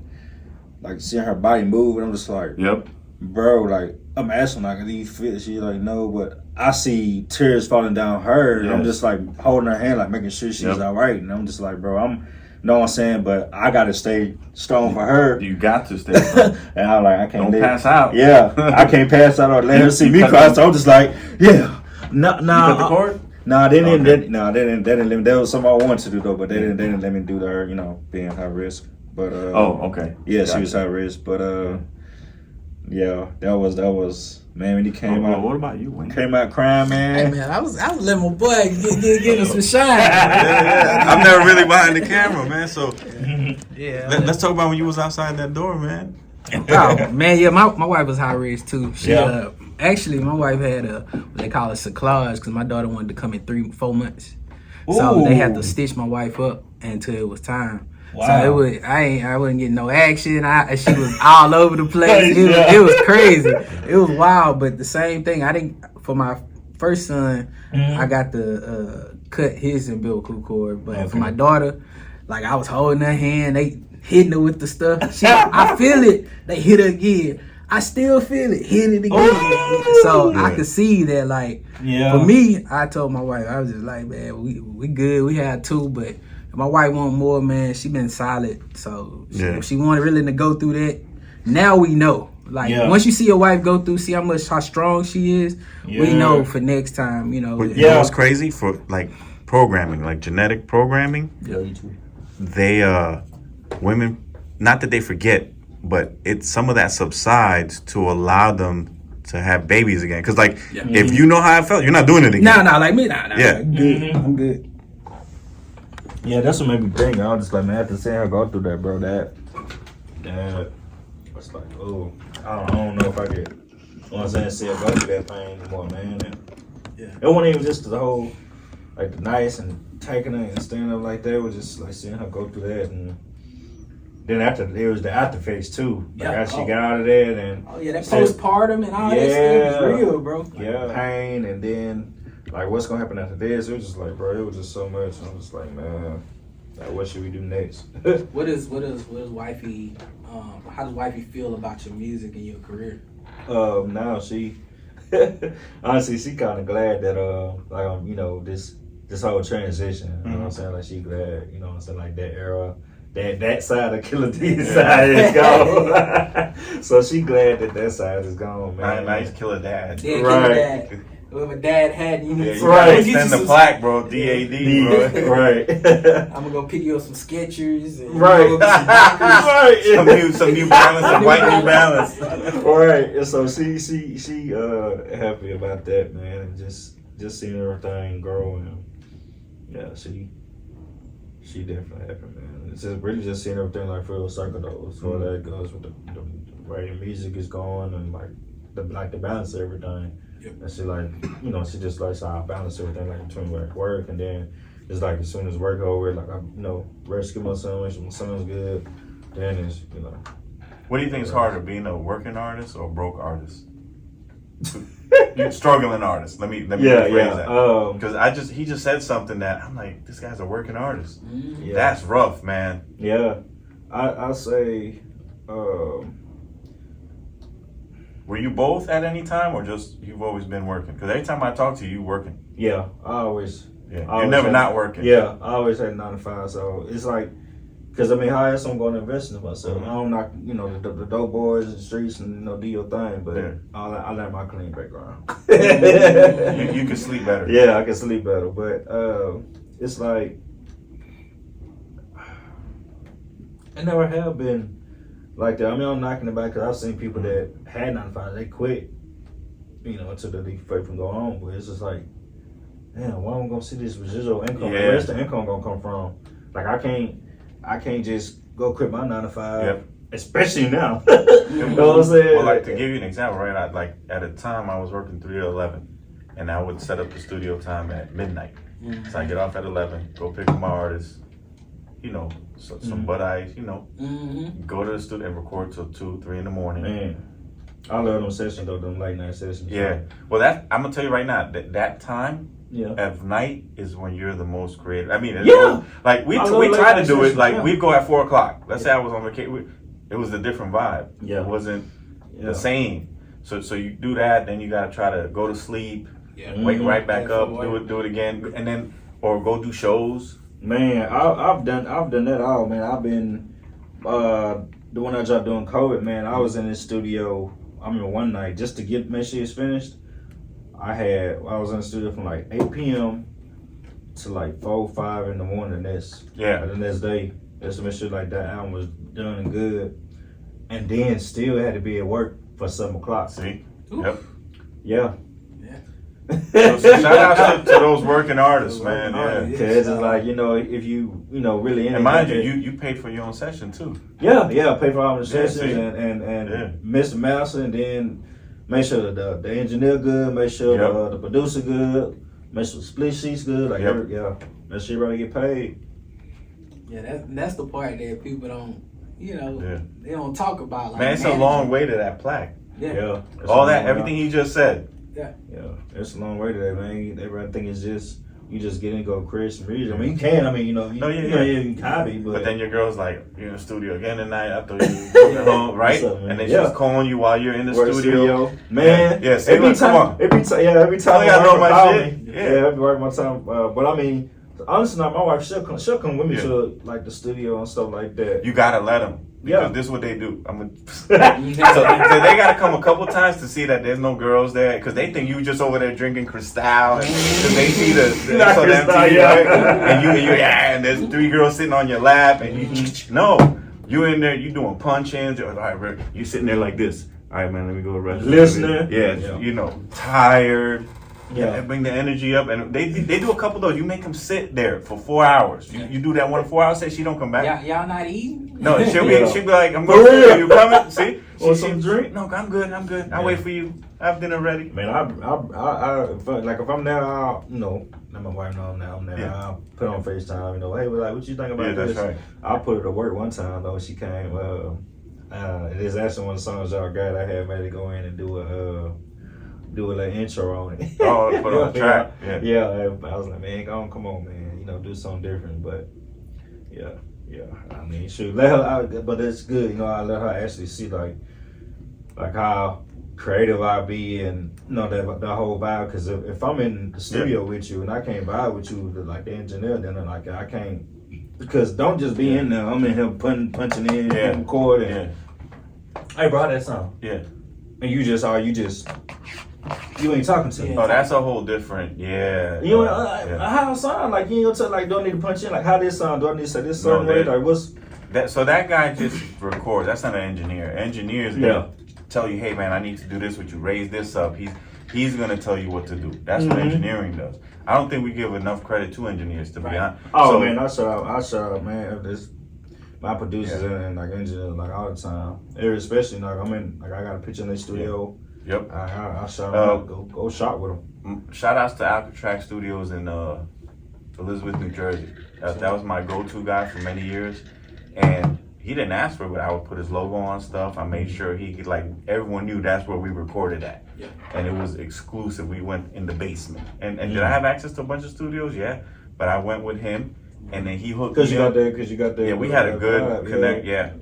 like seeing her body move, and I'm just like, yep, bro, like I'm asking like, do you feel? She's like, no, but I see tears falling down her, and I'm just like holding her hand, like making sure she's all right, and I'm just like, bro, know what I'm saying, but I gotta stay strong for her. You got to stay strong. And I'm like, I can't pass out. Yeah, I can't pass out or let her see me cry. So I'm just like, no. You cut the cord? No, they didn't. They didn't let me. That was something I wanted to do though, but they didn't let me do to her. Being high risk. But okay. Yeah, gotcha. She was high risk, but yeah, that was man when he came out. What about you, Wayne? Came out crying, man. Hey man, I was letting my boy get him some shine. I'm never really behind the camera, man. So yeah, let's talk about when you was outside that door, man. Oh man, yeah, my wife was high risk too. She actually my wife had what they call a cyclage because my daughter wanted to come in 3-4 months. Ooh. So they had to stitch my wife up until it was time. Wow. So I wasn't getting no action. She was all over the place. It was crazy. It was wild. But the same thing, for my first son, I got to cut his umbilical cord. But for my daughter, like I was holding her hand, they hitting her with the stuff. I feel it. They hit her again. I still feel it. Hit it again. So I could see that, like, for me, I told my wife, I was just like, man, we good. We had 2, but my wife want more, man. She been solid. So she wanted really to go through that. Now we know. Like, once you see your wife go through, see how strong she is, we know for next time, You know what's crazy? For, like, programming, like genetic programming. Yeah, you too. They women, not that they forget, but some of that subsides to allow them to have babies again. Because like, if you know how I felt, you're not doing it again. Nah, like me, nah. Yeah. I'm good. Yeah, that's what made me think. I was just like, man, after seeing her go through that, bro, that was like, oh, I don't know if I could, you know what I'm saying, see her go through that pain anymore, man. And it wasn't even just the whole, like, the nights and taking her and standing up like that. It was just like seeing her go through that. And then there was the after phase too. Like after she got out of there, then that postpartum and all that stuff was real, bro. Yeah, pain, and then like what's gonna happen after this? It was just like, bro, it was just so much. I'm just like, man, like what should we do next? What does wifey? How does wifey feel about your music and your career? Now she, honestly, she kind of glad that like you know this whole transition. You know what I'm saying? Like she glad, you know what I'm saying? Like that era. That side of KILLA D's side is gone. So she glad that side is gone, man. Nice KILLA Dad. Yeah, right. KILLA Dad. Whoever dad had, you need to extend the plaque, bro. DAD, bro. Right. I'm gonna go pick you up some Skechers. And right. Some New Balance, some white New Balance. Right. And so she happy about that, man, and just seeing everything grow, and yeah, she definitely happy, man. It's just really just seeing everything like full circle though. So that goes with the way the music is going and like the balance of everything. Yep. And she like, you know, she just likes how I balance everything like between work and then it's like as soon as work over, like I, you know, rescue my son, make sure my son's good. Then it's, you know. What do you think is harder, being a working artist or broke artist? You're struggling artist. Let me rephrase that. Because he just said something that I'm like, this guy's a working artist. Yeah. That's rough, man. Yeah, I say. Were you both at any time, or just you've always been working? Because every time I talk to you, working. Yeah, I always. Yeah, you're never not working. Yeah, I always had 9 to 5. So it's like, because I mean, how else I'm going to invest in myself? I don't knock, you know, the dope boys in the streets and, you know, do your thing, but I like my clean background. you can sleep better. Yeah, I can sleep better, but it's like, I never have been like that. I mean, I'm knocking it back because I've seen people that had 9 to 5, they quit, you know, until they faith and go home. But it's just like, damn, why am I gonna see this residual income? Yeah. Where's the income gonna come from? Like I can't just go quit my 9 to 5, especially now. You know what I'm saying? Well, like to give you an example, right? Like at a time I was working 3 to 11, and I would set up the studio time at midnight. So I get off at 11, go pick up my artists, you know, some Bud Ice, you know, go to the studio and record till 2, 3 in the morning. Man, I love them sessions though, them late night sessions. Yeah. Well, I'm gonna tell you right now that time. Yeah. At night is when you're the most creative. I mean, like we try to do it. Like we go at 4 o'clock. Let's say I was on vacation. It was a different vibe. Yeah. It wasn't the same. So you do that, then you gotta try to go to sleep. Yeah. Wake right back up. Do it again, and then or go do shows. Man, I've done that all. Man, I've been the one I dropped during COVID. Man, I was in this studio. I mean, one night just to make sure it's finished. I was in the studio from like 8 p.m. to like 4, 5 in the morning. The next day, just to make sure like that album was done and good, and then still had to be at work for 7 o'clock. See, Oof. Yeah. So shout out to those working artists, man. Yeah, because it's like, you know, if you really. And mind you paid for your own session too. Yeah, I paid for all the sessions and Mr. Master, and then make sure the engineer good, make sure the producer good, make sure the split sheets good, like make sure everybody get paid. Yeah, that's the part that people don't, you know, they don't talk about. Like, man, it's a long way to that plaque. Yeah. All that, everything he just said. Yeah, it's a long way to that, man. Everybody think it's just you just get in and go create some music. I mean, you can. I mean, you know, you can copy, but then your girl's like, you're in the studio again tonight after you go home, right? And then she's calling you while you're in the studio. Man, every time. Every time. I know my shit. Every work my time. But I mean, honestly, my wife, she'll come with me to like the studio and stuff like that. You gotta let them. Because Yeah. this is what they do. So they gotta come a couple times to see that there's no girls there, because they think you just over there drinking Cristal, and they see the Not on Cristal, MTV, yeah. right? and you and there's 3 girls sitting on your lap, and no, you in there, you doing punch-ins. All right, you sitting there like this. All right, man, let me go rest. Listening. Yeah, you know, tired. Yeah. And bring the energy up, and they do a couple of those. You make them sit there for 4 hours. You do that 1 4 hours. Say she don't come back. Y'all not eating? No, she'll be like, I'm For going. real? You coming? See? Want some drink? No, I'm good. I'll wait for you. I have dinner ready. Man, if I'm there, I'll, you know, let my wife know I'm there. Yeah. I'll put on FaceTime, you know, hey, we're like, what you think about Yeah, that's this? right. I put her to work one time though. She came. It is actually one of the songs y'all got. I had Maddie go in and do a little intro on it. Oh, put on the track. Yeah. I was like, man, come on, man. You know, do something different. But yeah. I mean, shoot, let her out. But it's good, you know. I let her actually see like how creative I be, and you know the whole vibe. Because if I'm in the studio with you and I can't vibe with you, like the engineer, then like I can't. Because don't just be in there. I'm in here punching in, recording. Hey, bro, that song. Yeah. And you ain't talking to me. Oh, that's a whole different. Yeah. You know, how it sound like you ain't gonna tell like don't need to punch in like how this sound, do I need to say this certain way? Like what's that? So that guy just records. That's not an engineer. Engineers gonna tell you, hey man, I need to do this with you. Raise this up. He's gonna tell you what to do. That's what engineering does. I don't think we give enough credit to engineers, to be honest. Oh so, man, I shout out, man. This my producers and like engineers like all the time. Especially like I got a picture in the studio. Yep. I shout out. Go shot with them. Shout outs to Alcatraz Studios in Elizabeth, New Jersey. That was my go-to guy for many years, and he didn't ask for it, but I would put his logo on stuff. I made sure he could, like, everyone knew that's where we recorded at. Yeah. And it was exclusive. We went in the basement. And did I have access to a bunch of studios? Yeah. But I went with him, and then he hooked me up. Because you got there. Yeah, we had a good connect. Yeah.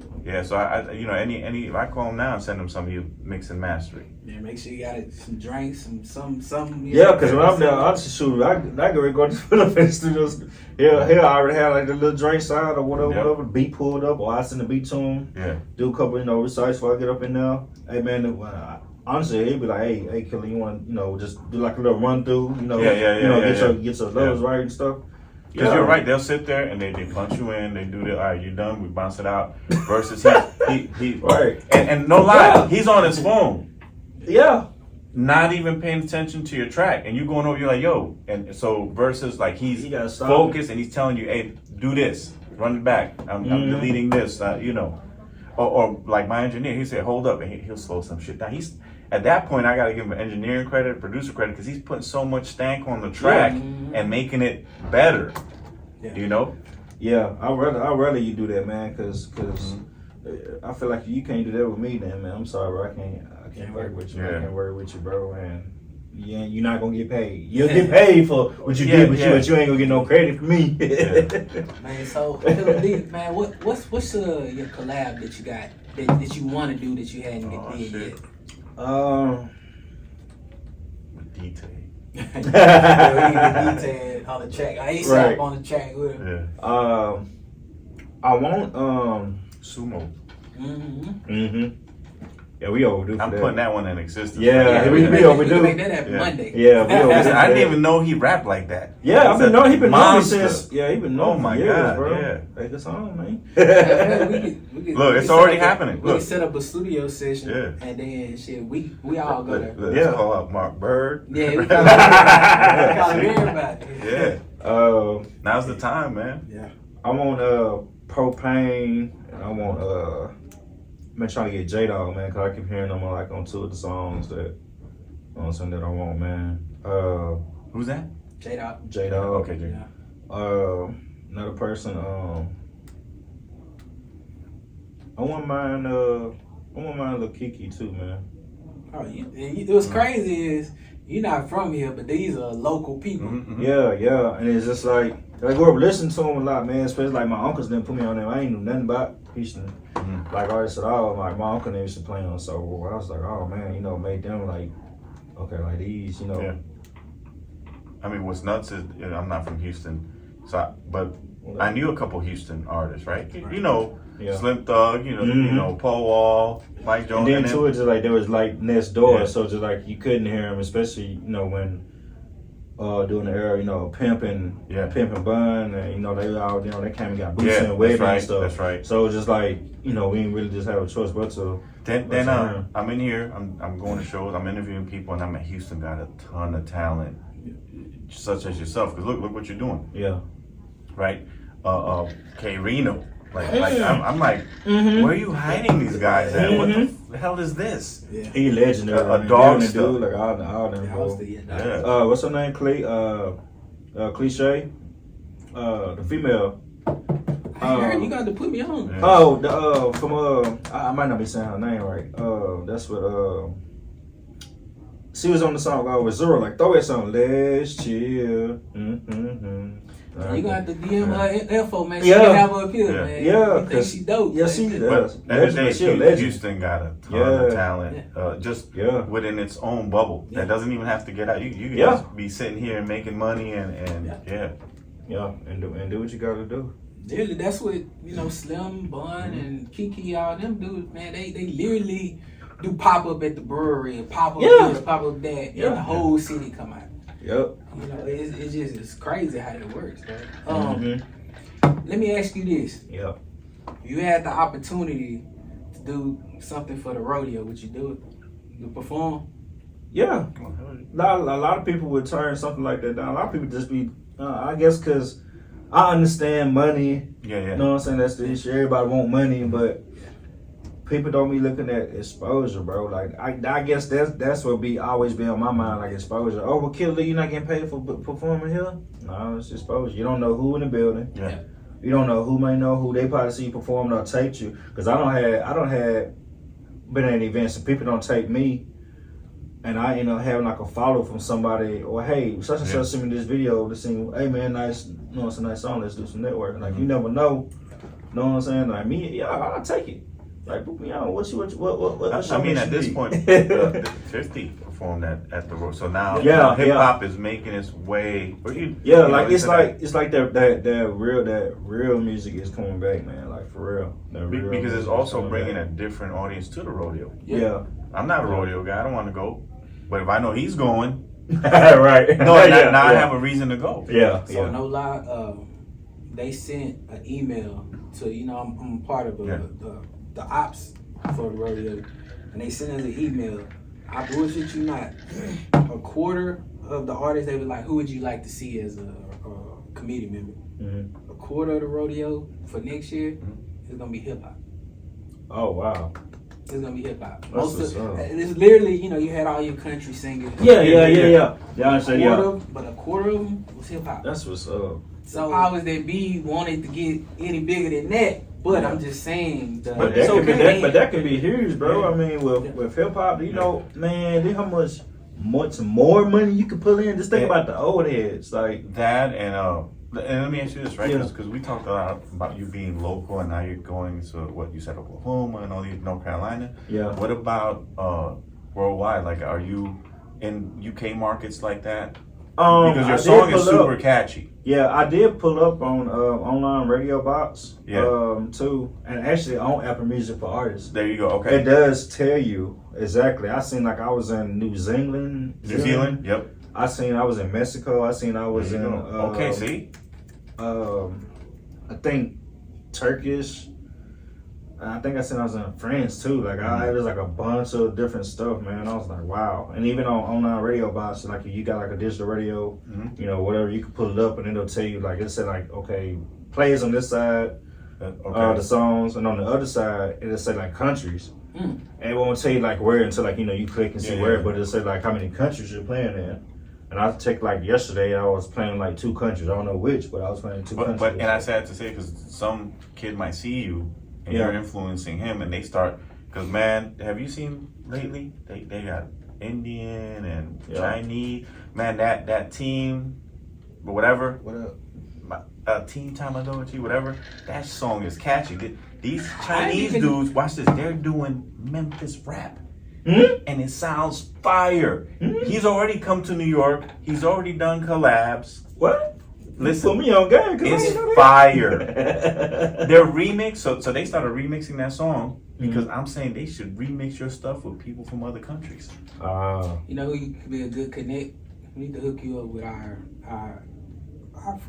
So I you know, any if I call him now and send him some, he'll mix and master it. Yeah, make sure you got some drinks, some. Yeah, because when I'm there, I just shoot. I can record this put up in the studios. He'll already have like the little drink side or whatever. Beat pulled up, or I send the beat to him. Yeah. Do a couple, recites before I get up in there. Hey man, honestly, he'd be like, hey, Killer, you want, just do like a little run through, get your levels right and stuff. Because you're right, they'll sit there and they punch you in, they do the, all right, you're done, we bounce it out. Versus he right. And no lie, he's on his phone. Yeah. Not even paying attention to your track. And you going over, you're like, yo. And so versus like he's focused and he's telling you, hey, do this, run it back. I'm deleting this, Or like my engineer, he said, hold up, and he'll slow some shit down. At that point, I got to give him engineering credit, producer credit, because he's putting so much stank on the track and making it better. Yeah. Yeah, I'd rather you do that, man, because I feel like you can't do that with me, then, man. I'm sorry, bro. I can't work with you. Yeah. I can't work with you, bro, and you're not gonna get paid. You'll get paid for what you did, but you ain't gonna get no credit for me. Man, so KILLA D, man, what's your collab that you got that you want to do that you hadn't did yet? With detail. Detail on the track. I ain't right. On the track with him. Yeah. I want Sumo. Yeah, we overdue. I'm putting that one in existence. Yeah, we overdue. We can make that happen Monday. Yeah, we overdue. I didn't even know he rapped like that. Yeah, I've been knowing he been knowing since. Yeah, he been knowing. Oh my years, god, bro. yeah. Take this on, man. Look, it's already happening. We can set up a studio session, and then shit, we all go there. Let's call out Mark Bird. Yeah, we call everybody. Yeah. Now's the time, man. Yeah. I want Propane, and I want I'm trying to get J-Dog, man, because I keep hearing them on 2 of the songs that that I want, man. Who's that? J-Dog. J-Dog. Okay, J. Another person, I wouldn't mind Lil Kiki too, man. Oh, what's crazy is you're not from here, but these are local people. Mm-hmm. Yeah, and it's just like I grew up listening to them a lot, man. Especially like my uncles didn't put me on them. I ain't knew nothing about Houston, like artists at all. Like my uncle used to play on, so I was like, oh man, made them like, okay, like these, Yeah. I mean, what's nuts is I'm not from Houston. So, but I knew a couple Houston artists, right? You know, Slim Thug, you know, Paul Wall, Mike Jones. And then too, it's just like there was like next door, so just like you couldn't hear him, especially you know when during the era, you know, Pimp and Bun, and you know they all they came and got boots and wedding and stuff. That's right. So it's just like you know we didn't really just have a choice but to. Then I'm in here. I'm going to shows. I'm interviewing people, and I'm at Houston. Got a ton of talent, such as yourself. Because look what you're doing. Yeah. Right. K Reno. Like I'm like, where are you hiding these guys at? What the hell is this? Yeah. He legendary. A dog dude, like all them. Yeah. What's her name? Cliche. The female. I heard you got to put me on. Yeah. Oh, from I might not be saying her name right. That's what she was on the song with Zero. Like throw that song. Let's chill. You gonna have to DM her info, man. She can have her up here, man. Yeah, you think she dope. Yeah, she does. Houston got a ton of talent, just within its own bubble. That doesn't even have to get out. You can just be sitting here and making money and and do what you gotta do. Literally, that's what Slim, Bun, and Kiki, all them dudes, man. They literally do pop up at the brewery and pop up here, pop up that, and the whole city come out. Yep. It's crazy how that works, man. Let me ask you this. Yep. You had the opportunity to do something for the rodeo. Would you do it? To perform? Yeah. A lot of people would turn something like that down. A lot of people just be, I guess, because I understand money. Yeah. You know what I'm saying? That's the issue. Everybody want money, but people don't be looking at exposure, bro. Like I guess that's what always be on my mind, like exposure. Oh, well, KILLA D, you not getting paid for performing here? No, it's exposure. You don't know who in the building. Yeah. You don't know who may know who. They probably see you performing or taped you. Cause I don't have been at events and people don't tape me, and I end up having like a follow from somebody or hey, such and such send me this video to sing. Hey man, nice, it's a nice song. Let's do some networking. Like you never know. Know what I'm saying? Like me, I'll take it. Like, put me on. What I mean, at this point, 50 performed at the road. So now, hip hop is making its way. It's like that real music is coming back, man. Like for real. Because it's also bringing a different audience to the rodeo. Yeah. I'm not a rodeo guy. I don't want to go, but if I know he's going, right? No, now I have a reason to go. Yeah. So no lie, they sent an email to I'm a part of the ops for the rodeo, and they sent us an email. I bullshit you not. A quarter of the artists, they were like, who would you like to see as a committee member? A quarter of the rodeo for next year is gonna be hip hop. Oh wow. It's gonna be hip hop. It's literally, you had all your country singers. Yeah. But a quarter of them was hip hop. That's what's up. So powers that be wanted to get any bigger than that. But I'm just saying, but that can be huge, bro. Yeah. I mean, with hip hop, man, how much more money you can pull in. Just think about the old heads, like that. And let me ask you this, right? Because we talked a lot about you being local, and now you're going to what you said, Oklahoma and all these North Carolina. Yeah. What about worldwide? Like, are you in UK markets like that? Because your song is super catchy. Yeah, I did pull up on online radio box too, and actually on Apple Music for Artists. There you go. Okay. It does tell you exactly. I seen I was in New Zealand. Yep. I was in Mexico. I was in. Okay. See. I think Turkish. I think I was in France too. Like it was like a bunch of different stuff, man. I was like, wow. And even on online radio box, like if you got like a digital radio, whatever, you can pull it up and it'll tell you like it said like okay, plays on this side, the songs, and on the other side it'll say like countries. And it won't tell you like where until like you click and see where, but it'll say like how many countries you're playing in. And I checked like yesterday, I was playing like 2 countries. I don't know which, but I was playing 2 countries. But I sad to say because some kid might see you. And you're influencing him, and they start. Because man, have you seen lately? They got Indian and Chinese. Man, that team, whatever. What up? Team Tamagotchi, whatever. That song is catchy. These Chinese dudes, watch this. They're doing Memphis rap, and it sounds fire. He's already come to New York. He's already done collabs. What? Listen, put me on game. It's fire. Their remix, so they started remixing that song because I'm saying they should remix your stuff with people from other countries. You know who could be a good connect? We need to hook you up with our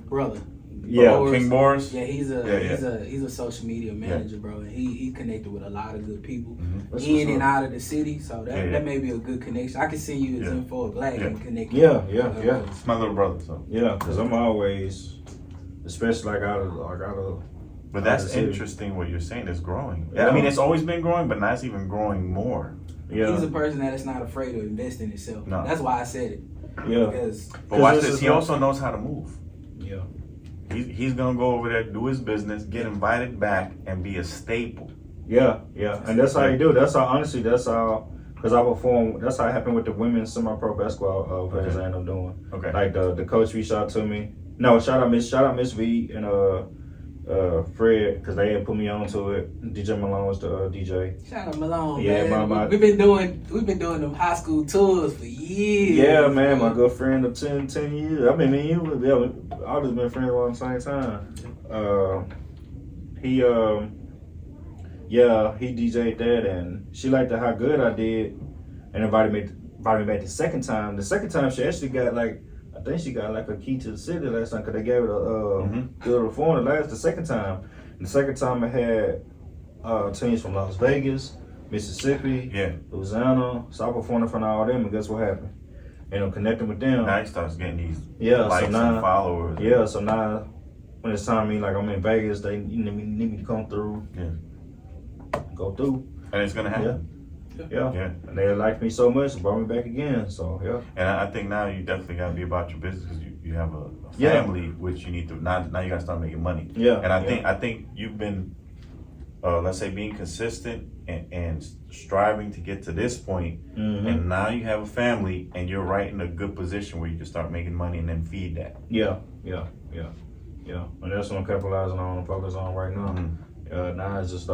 brother. Yeah, King Boris. Yeah, he's a social media manager, bro, and he connected with a lot of good people in and out of the city. So that may be a good connection. I can send you his info, Black, and connect. Yeah. It's my little brother, so Because I'm always, especially like out of. But that's interesting what you're saying. It's growing. Yeah. I mean, it's always been growing, but now it's even growing more. Yeah. He's a person that is not afraid to invest in himself. No. That's why I said it. Yeah. But watch this. He also knows how to move. Yeah. He's gonna go over there, do his business, get invited back, and be a staple. Yeah, and that's how you do. That's how honestly. That's how because I perform. That's how it happened with the women's semi-pro basketball players I end up doing. Okay. Like the coach reached out to me. No, shout out Miss V and Fred because they had put me on to it. DJ Malone was the DJ. Shout out Malone. Yeah, man. We've been doing them high school tours for years. Yeah, man, my good friend of 10 years. I mean, me and you, all just been friends all at the same time. He DJ'd that, and she liked how good I did, and invited me back the second time. The second time, she actually got I think she got a key to the city last time, because they gave her the phone the second time. And the second time I had teams from Las Vegas, Mississippi, Louisiana. So I performed in front of all them, and guess what happened? And I'm connecting with them. Now he starts getting these likes and followers. Yeah, so now when it's time I'm in Vegas, they need me to come through. Yeah. Go through. And it's gonna happen. Yeah. And they liked me so much, brought me back again. So And I think now you definitely gotta be about your business because you have a family which you need to now you gotta start making money. Yeah. And I think you've been let's say being consistent and striving to get to this point, and now you have a family and you're right in a good position where you can start making money and then feed that. Yeah. And that's what I'm capitalizing on and focusing on right now. Now it's just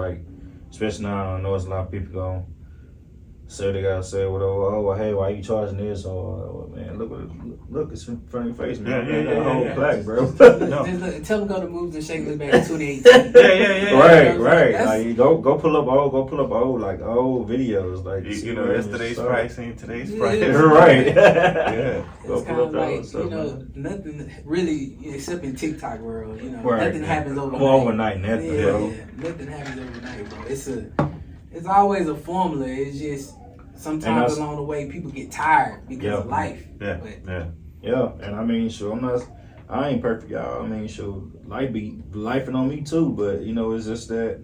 especially now I know it's a lot of people going say they gotta say, hey, why you charging this? Or man, look, it's in front of your face, man. Yeah. Whole plaque, bro. Tell them go to Moves and Shake Look back in 2018. Right. Like go pull up old old videos, yesterday's price ain't today's price. Right. It's kind of nothing really except in TikTok world. Nothing happens overnight. Overnight, nothing, bro. Nothing happens overnight, bro. It's always a formula. It's just sometimes along the way people get tired because of life. Yeah, and I mean, I ain't perfect, y'all. I mean, life be lifing on me too, but it's just that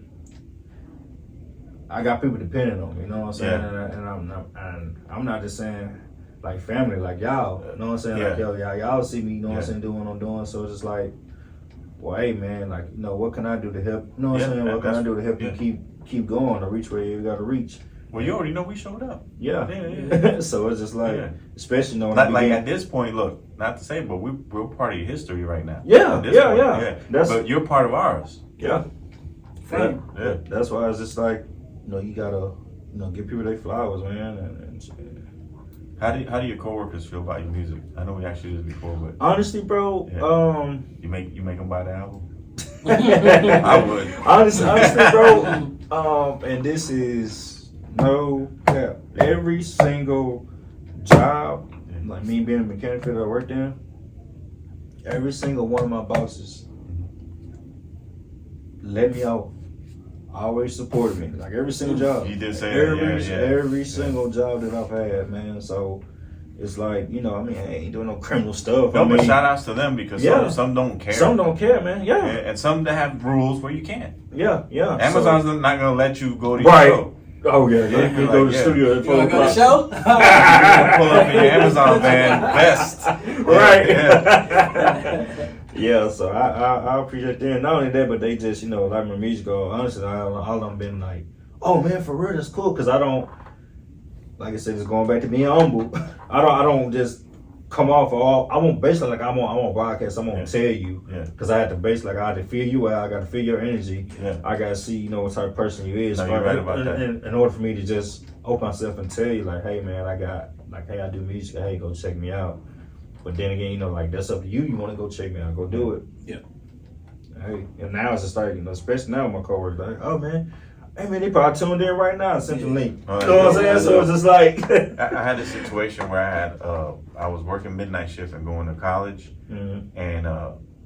I got people depending on me. You know what I'm saying? And I'm not just saying like family, like y'all. You know what I'm saying? Like y'all see me. You know what I'm saying? Doing what I'm doing. So it's just like, well, hey man, what can I do to help? You know what I'm saying? What can I do to help you keep going to reach where you got to reach? Well, you already know we showed up. Yeah. So it's just especially like at this point, look, not to say, but we're part of your history right now. Yeah. But you're part of ours. Yeah. That's why it's just you gotta give people their flowers, man. And how do your coworkers feel about your music? I know we actually did this before, but honestly, bro, you make them buy the album. I would. Honestly, bro, and this is no cap. Every single job, like me being a mechanic that I worked in, every single one of my bosses let me out. Always supported me. Like every single job. You did say every single job that I've had, man. So it's I ain't doing no criminal stuff. But shout outs to them because some don't care. Some don't care, man. Yeah. And some that have rules where you can't. Yeah. Amazon's not gonna let you go to your show. Oh yeah, you go to the studio at 4 o'clock. You want to go to the show? You can pull up in your Amazon van vest. Right. Yeah, so I appreciate them. Not only that, but they just, like my music go. Honestly, all of them been like, oh man, for real, that's cool. Cause I don't, like I said, it's going back to being humble. I don't just come off all. I won't basically I'm on broadcast. I'm gonna tell you, cause I had to basically I had to feel you out. I got to feel your energy. I got to see what type of person you is. No, you're right about that. In order for me to just open myself and tell you hey man, I do music. Hey, go check me out. But then again, you know, like that's up to you. You want to go check me out, go do it. Yeah. Hey, and now it's just like, you know, especially now my coworkers like, oh man, hey man, they probably tuned in right now and sent the link. You know what I'm saying? So it's just like I had a situation where I was working midnight shift and going to college, and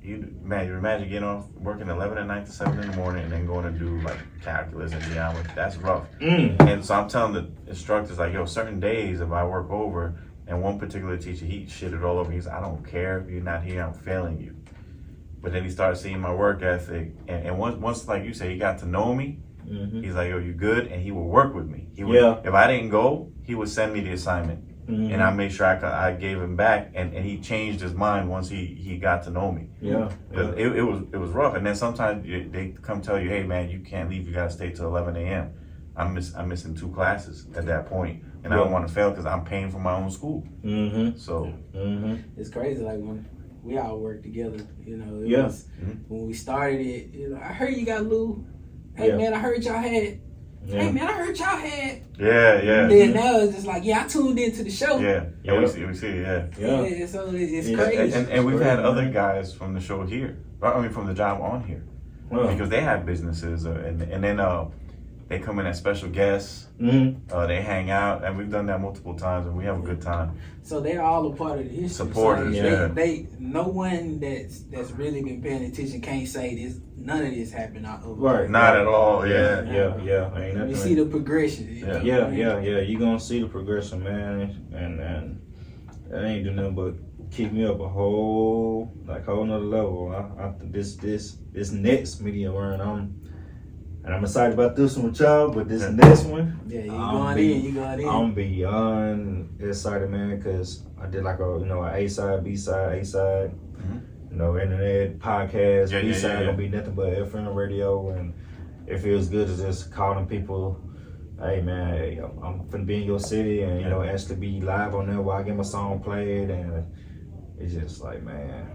you imagine getting off working 11 at night to 7 in the morning and then going to do like calculus and geometry. That's rough. And so I'm telling the instructors like, yo, certain days if I work over, and one particular teacher, he shitted all over me. He said, I don't care if you're not here, I'm failing you. But then he started seeing my work ethic, and once like you say, he got to know me. He's like, yo, you good? And he would work with me. He would, if I didn't go, he would send me the assignment. And I made sure I gave him back, and he changed his mind once he got to know me. It was rough. And then sometimes they come tell you, hey man, you can't leave, you gotta stay till 11 a.m. I'm missing 2 classes at that point, and I don't want to fail because I'm paying for my own school. So it's crazy. Like when we all work together, you know. It was, when we started it, you know, I heard you got Lou. Hey man, I heard y'all had. Hey man, I heard y'all had. And then now it's just like, I tuned into the show. We see it. So it's crazy. And we've had other guys from the show here. I mean, from the job on here, because they have businesses, and then they come in as special guests. They hang out, and we've done that multiple times, and we have a good time. So they're all a part of the history. Supporters, so they no one that's really been paying attention can't say this. None of this happened out over. Not at all. We see the progression. You gonna see the progression, man, and that ain't do nothing but keep me up a whole nother level. After this next media run, I'm excited about this one with y'all, but this next one, you going in. I'm beyond excited, man, because I did like an A side, B side, A side, you know, internet, podcast, B side gonna be nothing but FM radio, and it feels good to just calling people, hey man, I'm finna be in your city, and you know, actually be live on there while I get my song played, and it's just like, man.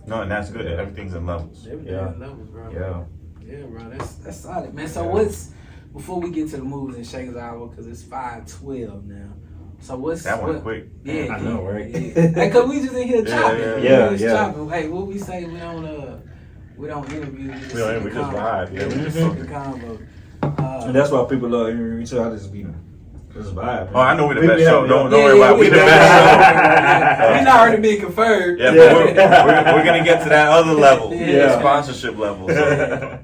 No, and that's good. Everything's in levels. Everything in levels, bro. Yeah, bro, that's solid, man. So what's, before we get to the Movers and Shakers hour, because it's 5:12 now. So what's that one quick? I know, right? Hey, cause we just in here chopping. Chopping. Hey, what we say? We don't interview. We just vibe. We just fucking convo. And that's why people love interviewing. So I just be this vibe. Oh, I know we're the best show. Don't worry about it. We the best show. We already been confirmed. But we're gonna get to that other level. Sponsorship level. So.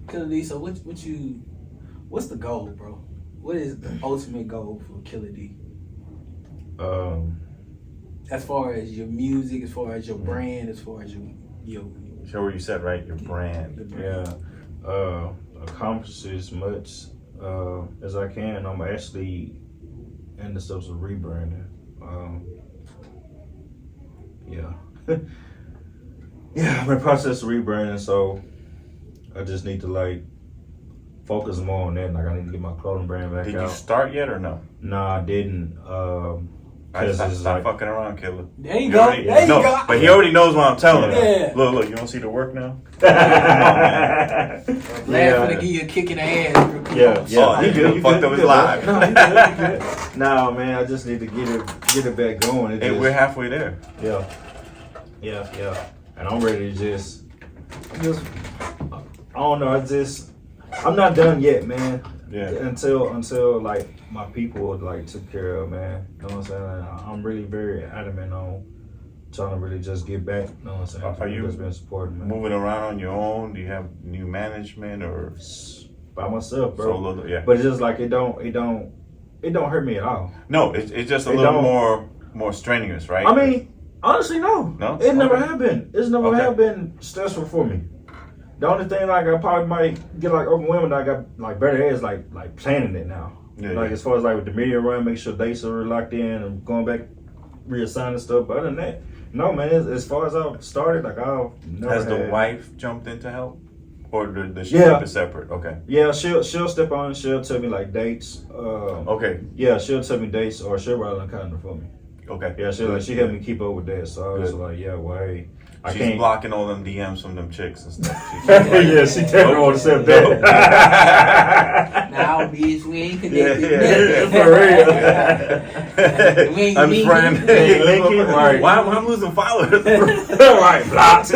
KILLA D, so what's the goal, bro? What is the ultimate goal for KILLA D? As far as your music, as far as your brand, as far as your Show where you said, right? Your brand. Accomplish as much as I can. I'm actually in the steps of rebranding. I'm in the process of rebranding, so I just need to focus more on that. Like I need to get my clothing brand back out. Did you start yet or no? No, I didn't. Stop fucking around, Killer. There you go. There you go. But he already knows what I'm telling him. Yeah. Look, you don't see the work now? Come on, man. Glad to give you a kick in the ass. He good. Fucked up his live. No, he good. No, man, I just need to get it back going. We're halfway there. Yeah. And I'm ready to just I don't know. I'm not done yet, man. Yeah. Until like my people took care of, man. You know what I'm saying? I'm really very adamant on trying to really just get back. You know what I'm saying? Are you just been supporting, man. Moving around on your own? Do you have new management or by myself, bro? Solo, yeah. But it's just like it don't hurt me at all. No, it's just a little more strenuous, right? I mean, honestly, no. No? It never have been. It's never have been stressful for me. The only thing I probably might get overwhelmed, I got better is planning it now. As far as with the media run, make sure dates are locked in and going back, reassigning stuff. But other than that, no man. As far as I've started, I've never Has the wife jumped in to help, or the ship is separate? Okay. Yeah, she'll step on. She'll tell me dates. Okay. Yeah, she'll tell me dates, or she'll write on the calendar for me. Okay. Yeah, she helped me keep up with that. So I was hey. She's blocking all them DMs from them chicks and stuff. She tell me all to say that. Now Nah, bitch, we ain't connected. For real. We ain't Unfriend. linking. Right. Why am I losing followers? Right, blocked.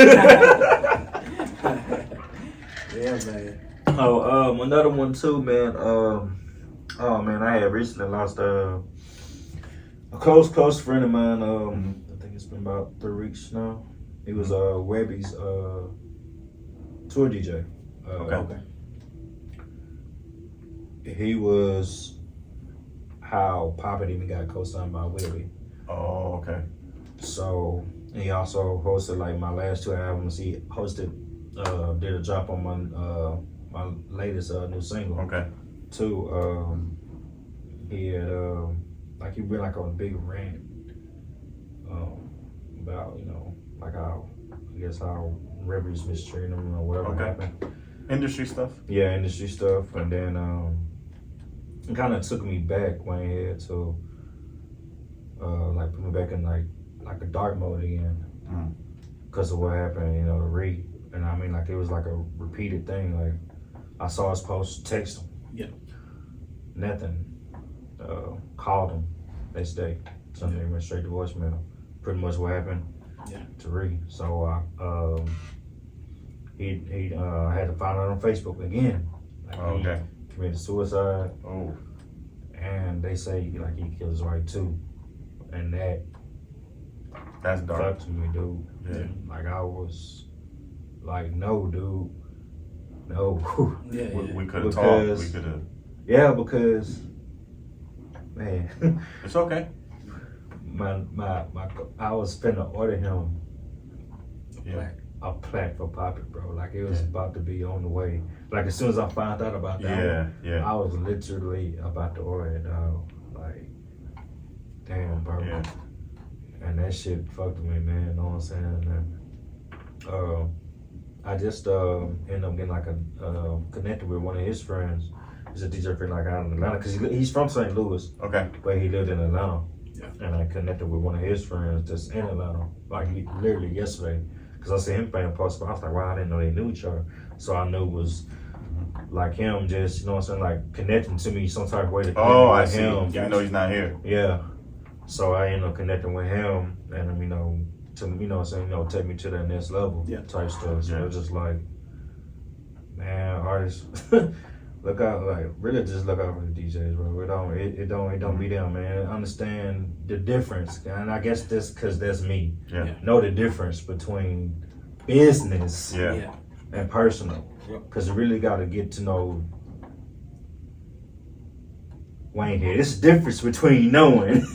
Yeah, man. Oh, another one too, man. Oh man, I had recently lost a close friend of mine. I think it's been about 3 weeks now. He was Webby's tour DJ. Okay. He was how Poppin even got co-signed by Webby. Oh, okay. So he also hosted like my last 2 albums. He hosted, did a drop on my latest new single. Okay. Too. He had like he went like on a big rant about like how I guess how rappers mistreating him or whatever happened. Industry stuff. Yeah, industry stuff, and then it kind of took me back Waynehead to like put me back in like a dark mode again because of what happened, to Ree. And I mean, like it was like a repeated thing. Like I saw his post, text him. Yeah. Nothing. Called him next day. Something went straight to voicemail. Pretty much what happened to Ree. So he had to find out on Facebook again. Like he committed suicide. Oh. And they say like he killed his wife too. And that's dark. fucked me, dude. Yeah. Like I was like, no, dude. No. Yeah. We could have talked. We could have. Yeah, because man, It's okay. I was finna order him Yeah. a plaque for Poppy, bro. Like it was about to be on the way. Like as soon as I found out about that, I was literally about to order it. Like, damn, bro. Yeah. And that shit fucked me, man. You know what I'm saying? And, I just ended up getting like connected with one of his friends. He's a DJ friend like out in Atlanta because he's from St. Louis. Okay. But he lived in Atlanta. Yeah. And I connected with one of his friends that's in Atlanta, like literally yesterday. Because I see him playing post, but I was like, wow, I didn't know they knew each other. So I knew it was like him just, like connecting to me some type of way to connect with see. him. Even though he's not here. Yeah. So I ended up connecting with him and to take me to that next level type stuff. So it's just like, man, artists look out, like really just look out for the DJs, bro. It don't be them, man. Understand the difference. And I guess that's cause that's me. Yeah. Know the difference between business Yeah. and personal. Cause you really gotta get to know Waynehead. It's the difference between knowing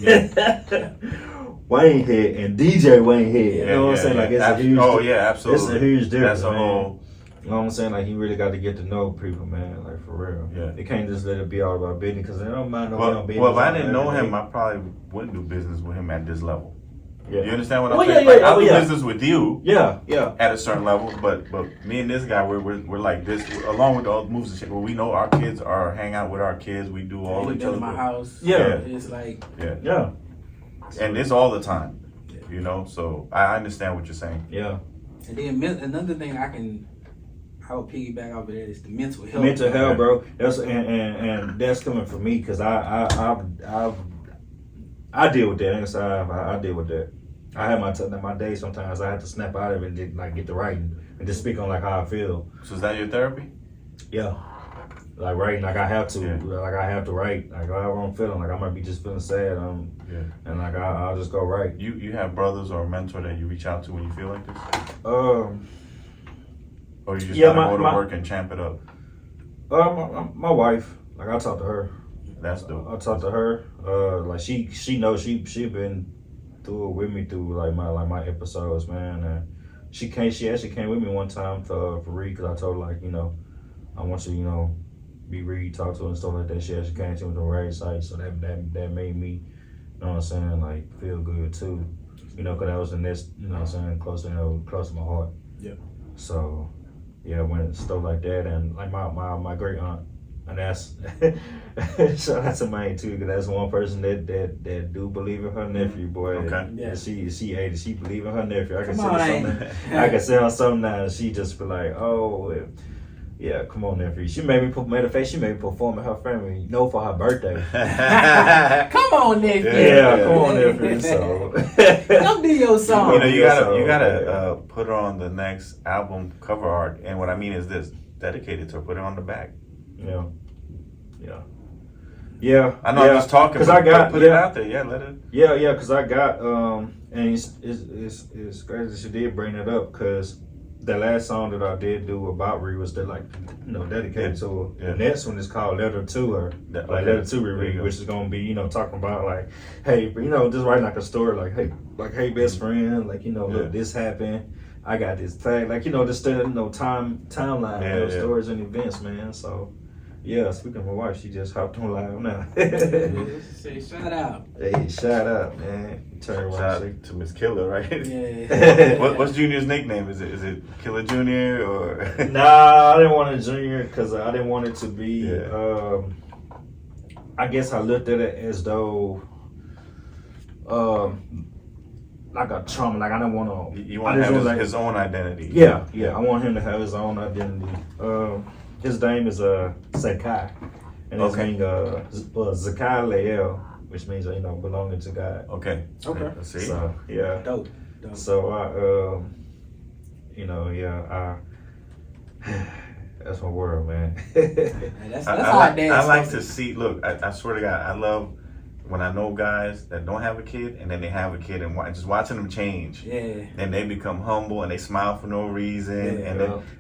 Waynehead and DJ Waynehead. You know what I'm saying? Like it's a huge absolutely. It's a huge difference. That's a man. whole. You know what I'm saying? Like you really got to get to know people, man. Like for real. Yeah. You can't just let it be all about business because they don't mind no business. Well, if I didn't know him, I probably wouldn't do business with him at this level. Yeah. You understand what I'm Well, saying? yeah, Like, yeah, I'll do yeah. business with you. Yeah. At a certain level, but me and this guy, we're like this, along with all the moves and shit. Where we know our kids are hang out with our kids. We do all each in other. my house. Yeah. It's like Yeah. And it's all the time. So I understand what you're saying. Yeah. And then another thing I would piggyback off of that is the mental health. Mental health, bro. That's and that's coming from me because I deal with that inside. I deal with that. I have my days sometimes I have to snap out of it and just, like get to writing and just speak on like how I feel. So is that your therapy? Yeah. Like writing, like I have to, Yeah. like I have to write, like however I'm feeling, like I might be just feeling sad, and like I'll just go write. You have brothers or a mentor that you reach out to when you feel like this? Or you just gotta go to work and champ it up? My wife, like I talk to her. That's dope. I talk to her. Like she knows she been through it with me through like my episodes, man. And she actually came with me one time for Reed because I told her like I want you be Reed, talk to her and stuff like that. She actually came to me to the right site, so that made me, what I'm saying, like feel good too. Because that was the next, what I'm saying, close to my heart. Yeah. So yeah, when stuff like that and like my great aunt. And that's shout out to Maine too, because that's one person that do believe in her nephew, boy. Okay. Yeah. She believe in her nephew. I can Come on, say something. I can say on something now, and she just be like, oh, Yeah, come on, nephew. She made me matter of fact, she made me perform at her family, you know, for her birthday. Come on, nephew. Yeah, come on, nephew. So come do your song. You know, you gotta put her on the next album cover art, and what I mean is this: dedicated to her. Put it on the back. Yeah. Yeah. I know. I'm just talking because I got put it out there. Yeah, let it. Yeah, because I got and it's crazy she did bring it up because the last song that I did do about Ree was dedicated to her. Yeah. The next one is called Letter to Her, Letter to Ree, which is gonna be talking about like, hey, just writing like a story like, hey, best friend, like look, this happened. I got this tag, like just timeline, stories and events, man. So. Yeah, speaking of my wife, she just hopped on live now. Say shout out. Hey, shout out, man. Shout out to Miss Killa, right? Yeah. What's Junior's nickname? Is it Killa Junior or? Nah, I didn't want a Junior because I didn't want it to be. I guess I looked at it as though, like a trauma. Like I didn't want to. You want to have his own identity. Yeah. I want him to have his own identity. His name is Sakai, and his name Zakai Lael, which means belonging to God. Okay. Let's see. So yeah. Dope. So I that's my world, man. That's how I like to see. Look, I swear to God, I love when I know guys that don't have a kid and then they have a kid and just watching them change. Yeah. And they become humble and they smile for no reason.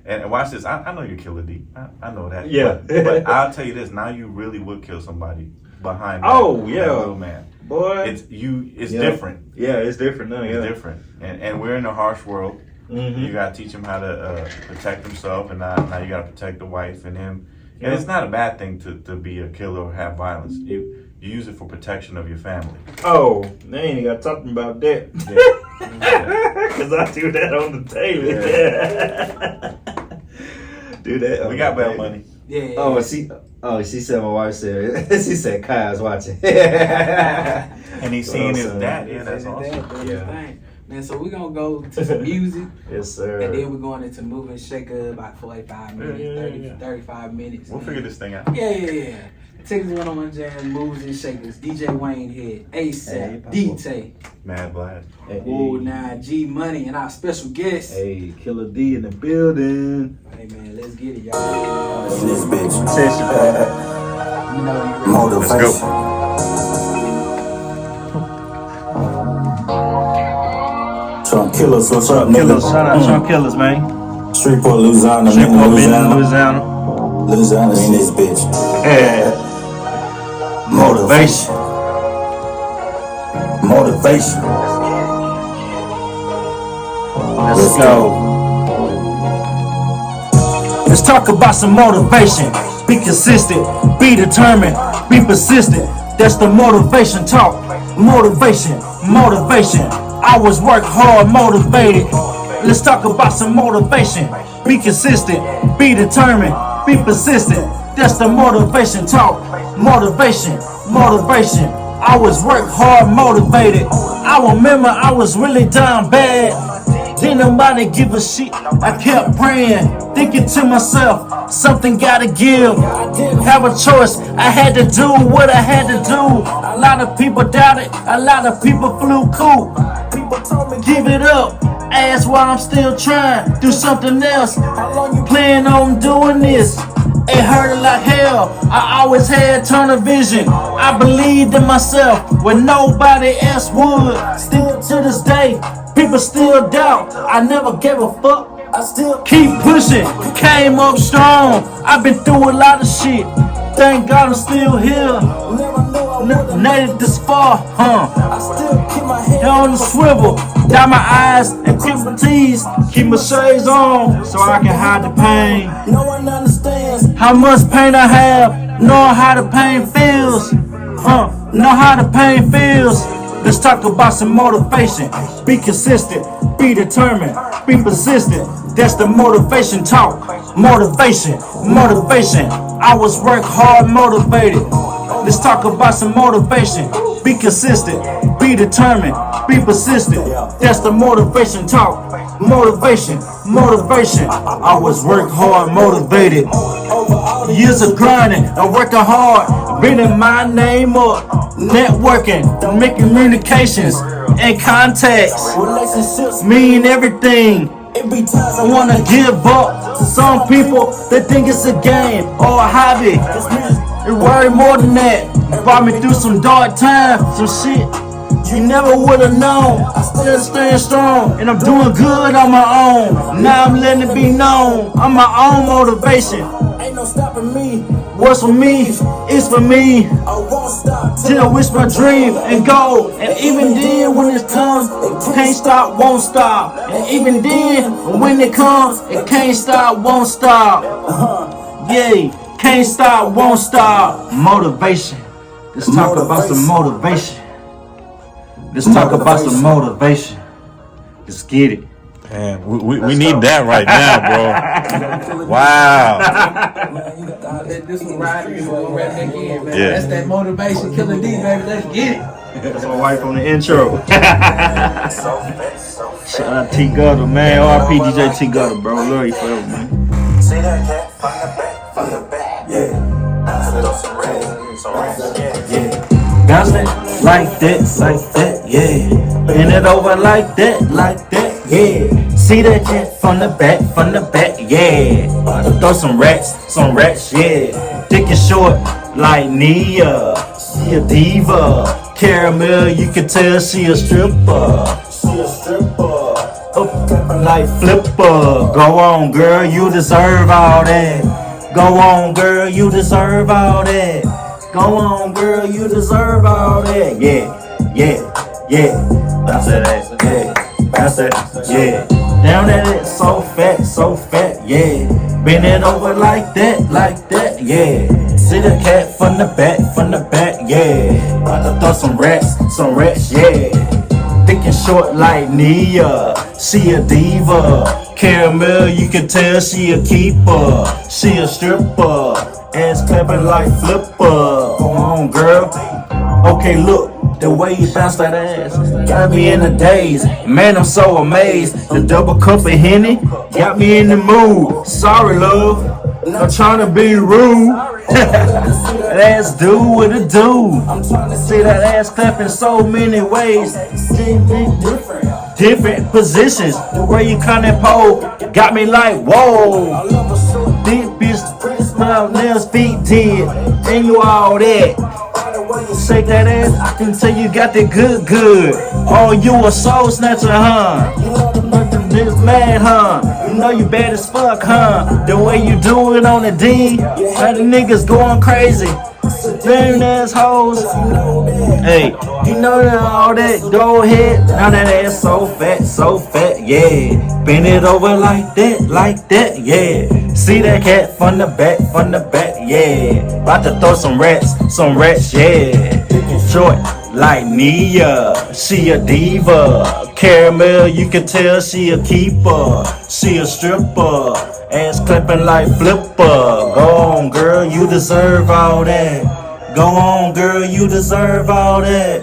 And watch this. I know you're KILLA D. I know that. Yeah. But I'll tell you this. Now you really would kill somebody behind that little man. Boy. It's different. Yeah, it's different now. It's different. And we're in a harsh world. Mm-hmm. You got to teach him how to protect himself. And now you got to protect the wife and him. And it's not a bad thing to be a killer or have violence. You use it for protection of your family. Oh, they ain't even got talking about that. Because I do that on the daily. Yeah. Do that. We got bail money. Yeah. Oh, she said my wife said she said Kai's watching. And he's seeing his dad. Yeah, that's awesome. Yeah. Man, so we're gonna go to some music. Yes, sir. And then we're going into Move and Shaker about 45 minutes, 35 minutes. We'll figure this thing out. Yeah. Tickets went on Jam, Moves and Shakers, DJ Waynehead, A$AP, DJ, M.A.S.H. Oh, now G Money, and our special guest. Hey, KILLA D in the building. Hey man, let's get it, y'all. In this bitch. Motivation. Let's go. Trump Killers, what's up, nigga? Killers, shout out Trump Killers, man. Shreveport, Louisiana, Louisiana in this bitch. Yeah. Motivation. Let's go. Let's talk about some motivation. Be consistent, be determined, be persistent. That's the motivation talk. Motivation. I always work hard, motivated. Let's talk about some motivation. Be consistent, be determined, be persistent. That's the motivation talk. Motivation. I always work hard, motivated. I remember I was really down bad. Didn't nobody give a shit. I kept praying, thinking to myself, something gotta give. Didn't have a choice, I had to do what I had to do. A lot of people doubted, a lot of people flew cool. People told me give it up. Ask why I'm still trying, do something else. How long you plan on doing this? It hurt like hell. I always had tunnel vision. I believed in myself when nobody else would. Still to this day, people still doubt. I never gave a fuck. I still keep pushing. Came up strong. I've been through a lot of shit. Thank God I'm still here. Made it this far, I still keep my head on the swivel. Dot my eyes and cross my T's. Keep my shades on so I can hide the pain. No one understands how much pain I have. Know how the pain feels. Know how the pain feels. Let's talk about some motivation. Be consistent, be determined, be persistent. That's the motivation talk. Motivation. I always work hard, motivated. Let's talk about some motivation. Be consistent, be determined, be persistent. That's the motivation talk. Motivation, motivation. I always work hard, motivated. Years of grinding and working hard, bringing my name up. Networking, making communications and contacts. Relationships mean everything. I wanna give up to some people that think it's a game or a hobby. It worry more than that. Brought me through some dark times, some shit you never would've known. I still staying strong, and I'm doing good on my own. Now I'm letting it be known, I'm my own motivation. Ain't no stopping me. What's for me is for me. I won't stop till I reach my dream and goal. And even then, when it comes, it can't stop, won't stop. And even then, when it comes, it can't stop, won't stop. Yeah, can't stop, won't stop. Motivation. Let's talk about some motivation. Let's talk about some motivation. Let's get it. Man, we need that right now, bro. Wow. Let this one ride and we'll wrap back in, man. Yeah. That's that motivation, Killer D, baby. Let's get it. That's my wife on the intro. Shout out T Gutter, man. RP DJ T Gutter, bro. Love you forever, man. See that cat from the back, yeah. Bounce it like that, yeah. Bend it over like that, yeah. See that cat from the back, yeah. Throw some racks, yeah. Thick and short like Nia. She a diva. Caramel, you can tell she a stripper. Up like flipper. Go on, girl, you deserve all that. Go on, girl, you deserve all that. Go on, girl, you deserve all that. Yeah. Bounce that ass, yeah. Bounce that, yeah. Down that it, so fat, yeah. Bend it over like that, yeah. See the cat from the back, yeah. About to throw some racks, yeah. Thick and short like Nia, she a diva. Caramel, you can tell she a keeper. She a stripper, ass clapping like flipper. Go on, girl. Okay, look, the way you bounce that ass got me in a daze. Man, I'm so amazed. The double cup of Henny got me in the mood. Sorry, love, I'm trying to be rude. That ass do what it do. I'm trying to see that ass clapping so many ways. Different positions. The way you come and pole got me like, whoa. Big bitch, smile, nails, feet, did. And you all that. Shake that ass, I can tell you got that good. Oh, you a soul snatcher, huh? You know them niggas mad, huh? You know you bad as fuck, huh? The way you do it on the D, got the niggas going crazy. Damn assholes. Hey, you know that all that, go ahead. Now that ass so fat, yeah. Bend it over like that, yeah. See that cat from the back, yeah. About to throw some racks, yeah. Short like Nia, she a diva. Caramel, you can tell she a keeper. She a stripper, ass clapping like flipper. Go on, girl, you deserve all that. Go on, girl, you deserve all that.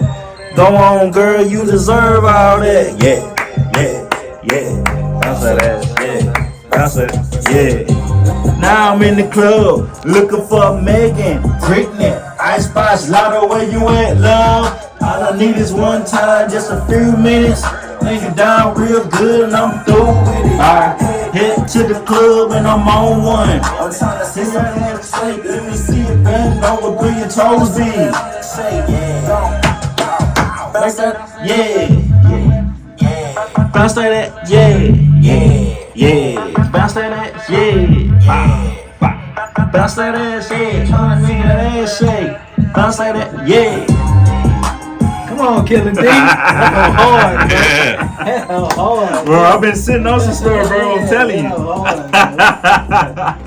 Go on, girl, you deserve all that. Yeah. Bounce that ass, yeah. Bounce it, yeah. Now I'm in the club, looking for Megan, Britney, Icebox, Lotto, where you at, love? All I need is one time, just a few minutes. Lay you down real good and I'm through with it. Alright, head to the club and I'm on one. I'm trying to see your ass shake, let me see it bend over, where your toes be. Say yeah, bounce that, yeah. Bounce that, yeah. Bounce that ass, yeah. Bounce that ass, yeah. Trying to make that ass shake. Bounce that, yeah. Come on, Killer D. That's hard, bro. That's hard. Bro, I've been sitting on some stuff, bro. I'm telling you.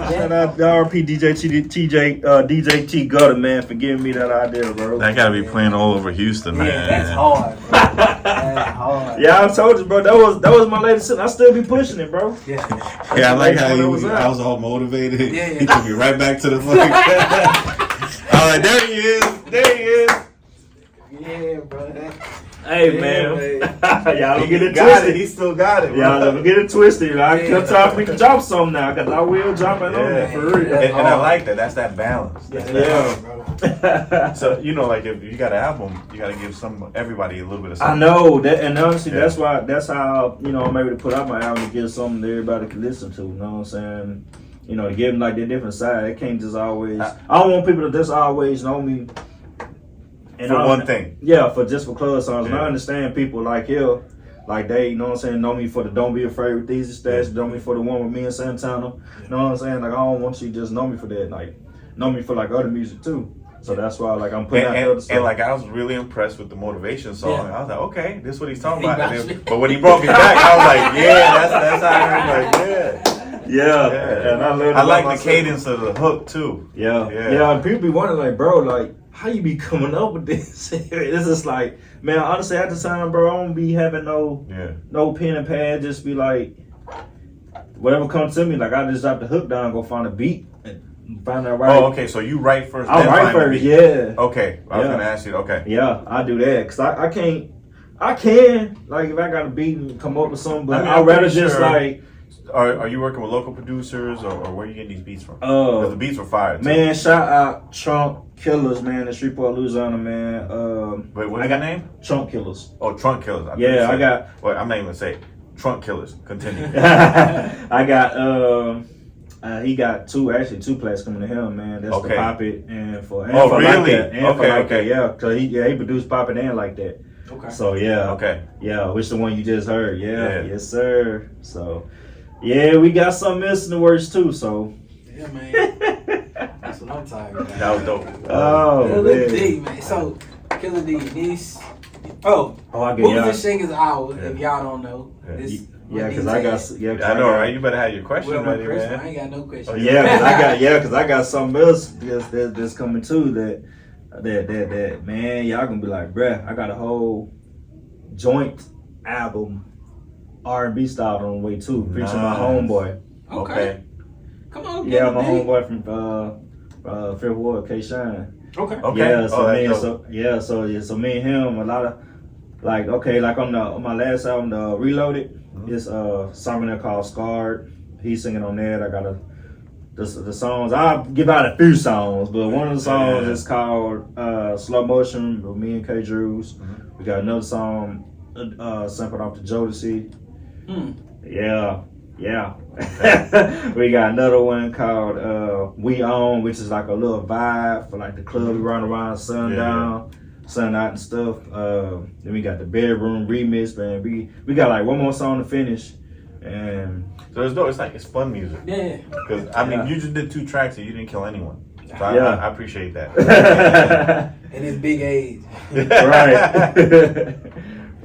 Shout out to RP DJ T Gutter, man, for giving me that idea, bro. That gotta be playing all over Houston, man. Yeah, that's hard, bro. That's hard. Yeah, I told you, bro. That was my latest shit. I still be pushing it, bro. Yeah. Yeah, I like how That was I was all motivated. Yeah. He took me right back to the fucking. All right, there he is. Yeah. Yeah, bro. Hey, Yeah, man. Y'all don't get it got twisted. it. He still got it. Y'all bro. don't get it twisted. I come time for me to drop some now, because I will drop it on Yeah. there, for real. And I like that. That's that balance. That's that Yeah. bro. So like if you got an album, you got to give everybody a little bit of I something. know that, and honestly, Yeah. that's how I'm able to put out my album to give something that everybody can listen to. You know what I'm saying? To give them like their different side. It can't just always. I don't want people to just always know me. And For one thing. Yeah, for club songs. And Yeah. I understand people like here, like they, know me for the Don't Be Afraid with Easy Stash, know me for the one with me and Santana. You know what I'm saying? Like I don't want you to just know me for that. Like know me for like other music too. So that's why like I'm putting out other stuff. And like I was really impressed with the motivation song. Yeah. I was like, okay, this is what he's talking about. And then, but when he brought me back, I was like, yeah, that's how I heard. Like, yeah. And I I like the cadence of the hook too. Yeah. And people be wondering, like, bro, like, how you be coming up with this? This is like, man, honestly, at the time, bro, I don't be having no pen and pad. Just be like, whatever comes to me. Like, I just drop the hook down, go find a beat, and find that right. Oh, okay. So you write first. I then write find the first, beat. yeah. Okay, I was gonna ask you. Okay. Yeah, I do that because I can't. I can like if I got a beat and come up with something, but I'd rather just like. Are you working with local producers or where are you getting these beats from? 'Cause the beats were fire. Too. Man, shout out Trunk Killers, man, in Shreveport, Louisiana, man. Wait, what's your name? Trunk Killers. Oh, Trunk Killers. I got. Well, I'm not even gonna say Trunk Killers. Continue. I got. He got two plays coming to him, man. That's for Pop It and for. And for really? Like that, and okay, for like okay. That, yeah, cause he produced Pop It and Like That. Okay. So yeah. Okay. Yeah, which the one you just heard? Yeah. Yes, sir. So. Yeah, we got something else in the works too, so. Yeah, man. That's what I'm talking about. That was dope. Oh, Killa man. D, man. So, Killa D, this. Oh, I get Movers y'all. and Shakers Hour, if y'all don't know. Yeah. This, Yeah, because I got. Yeah, 'cause I know, right? You better have your question Well, my ready, question, I man. ain't got no question. Oh, Yeah, because I got something else that's coming too that man, y'all gonna be like, bruh, I got a whole joint album R&B style on the way too, featuring my homeboy. Okay. Come on, Yeah, Killa my D. homeboy from Fifth Ward, K Shine. Okay. Okay. Yeah, so that's dope. so me and him, a lot of like on my last album, the Reloaded, it's song there called Scarred. He's singing on that. I got the songs. I'll give out a few songs, but one of the songs is called Slow Motion with me and K Drews. We got another song sampled off the Jodeci. Yeah. We got another one called We Own, which is like a little vibe for like the club we run around sundown, sun out and stuff. Then we got the Bedroom remix, man. We got like one more song to finish. And So it's dope. It's like it's fun music. Yeah. Because I mean, you just did 2 tracks and you didn't kill anyone. So I appreciate that. And his big age.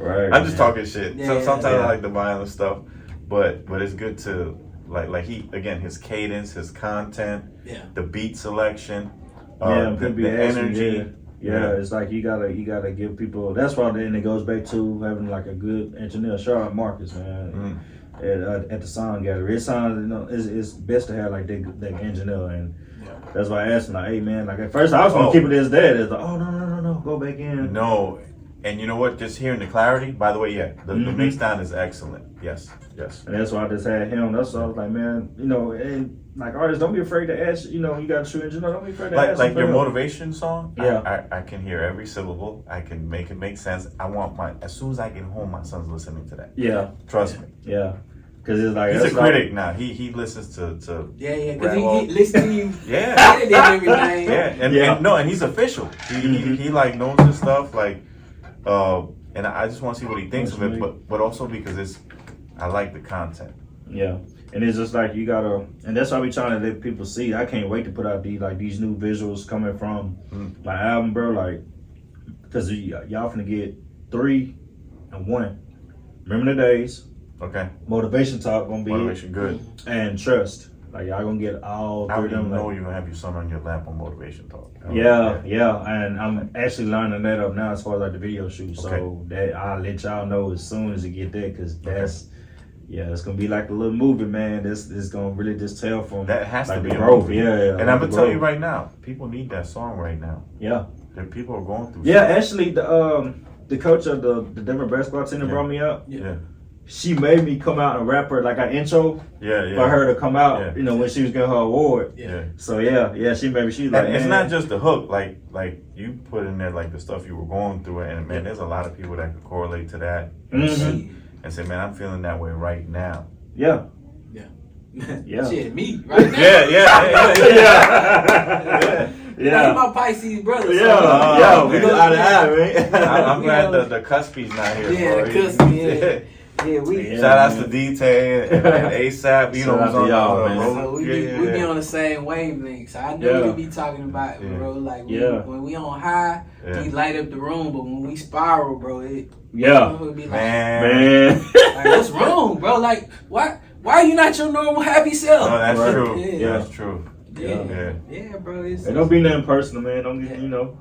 Right. I'm just talking shit. Yeah, So sometimes yeah. I like the violent stuff, but it's good to like his cadence, his content, the beat selection, the energy. Yeah, it's like you gotta give people. That's why then it goes back to having like a good engineer. Shout out Marcus, man. At the sound gallery, it sounds it's best to have like that engineer, and that's why I asked him like, hey man, like at first I was gonna keep it as that. It's like, oh no, go back in. No, and you know what? Just hearing the clarity. By the way, the mix down is excellent. Yes. And that's why I just had him. That's why I was like, man, and like artists, don't be afraid to ask. You got a true engineer. Don't be afraid to ask. Like your motivation song. Yeah. I can hear every syllable. I can make it make sense. I want as soon as I get home, my son's listening to that. Yeah. Trust me. Yeah. Because it's like he's a critic now. He listens to because he listens to you. Yeah. And everything. And he's official. He like knows his stuff. Like, and I just want to see what he thinks of it. But also because I like the content. Yeah. And it's just like you gotta, and that's why we trying to let people see. I can't wait to put out these new visuals coming from my album, bro. Like, because y'all finna get 3 and 1. Remember the days. Okay. Motivation talk gonna be motivation good. And trust. Like y'all gonna get all 3 of them. I know you're gonna have your son on your lap on motivation talk. Yeah. And I'm actually lining that up now as far as like the video shoot. So that I'll let y'all know as soon as you get that, because that's it's gonna be like a little movie, man. This gonna really just tell from that has like to be the a growth. movie. Yeah. And I'm gonna tell you right now, people need that song right now. Yeah. that people are going through. Yeah, actually, the coach of the Denver basketball team that brought me up. Yeah. She made me come out and rap her like an intro. Yeah. For her to come out, Yeah. you know, when she was getting her award. Yeah. So yeah, she made me. She's like, and it's man. not just the hook. Like you put in there like the stuff you were going through, and man, there's a lot of people that could correlate to that and say, man, I'm feeling that way right now. Yeah. Yeah. Shit, me right now. Yeah. My Pisces brother. Yeah, we go out of eye, man. I'm glad the Cuspy's not here. Yeah, bro. the Cuspy. Yeah, we. Shout outs to D-Tay and ASAP. You know what's on y'all, man. So we be on the same wavelength. So I know we be talking about it, bro. Like when we on high, we light up the room, but when we spiral, bro, it be like, man. Like, what's wrong, bro? Like why are you not your normal happy self? Oh, that's true. Yeah. That's true. Yeah, bro. It's don't be nothing personal, man. Don't get, you know.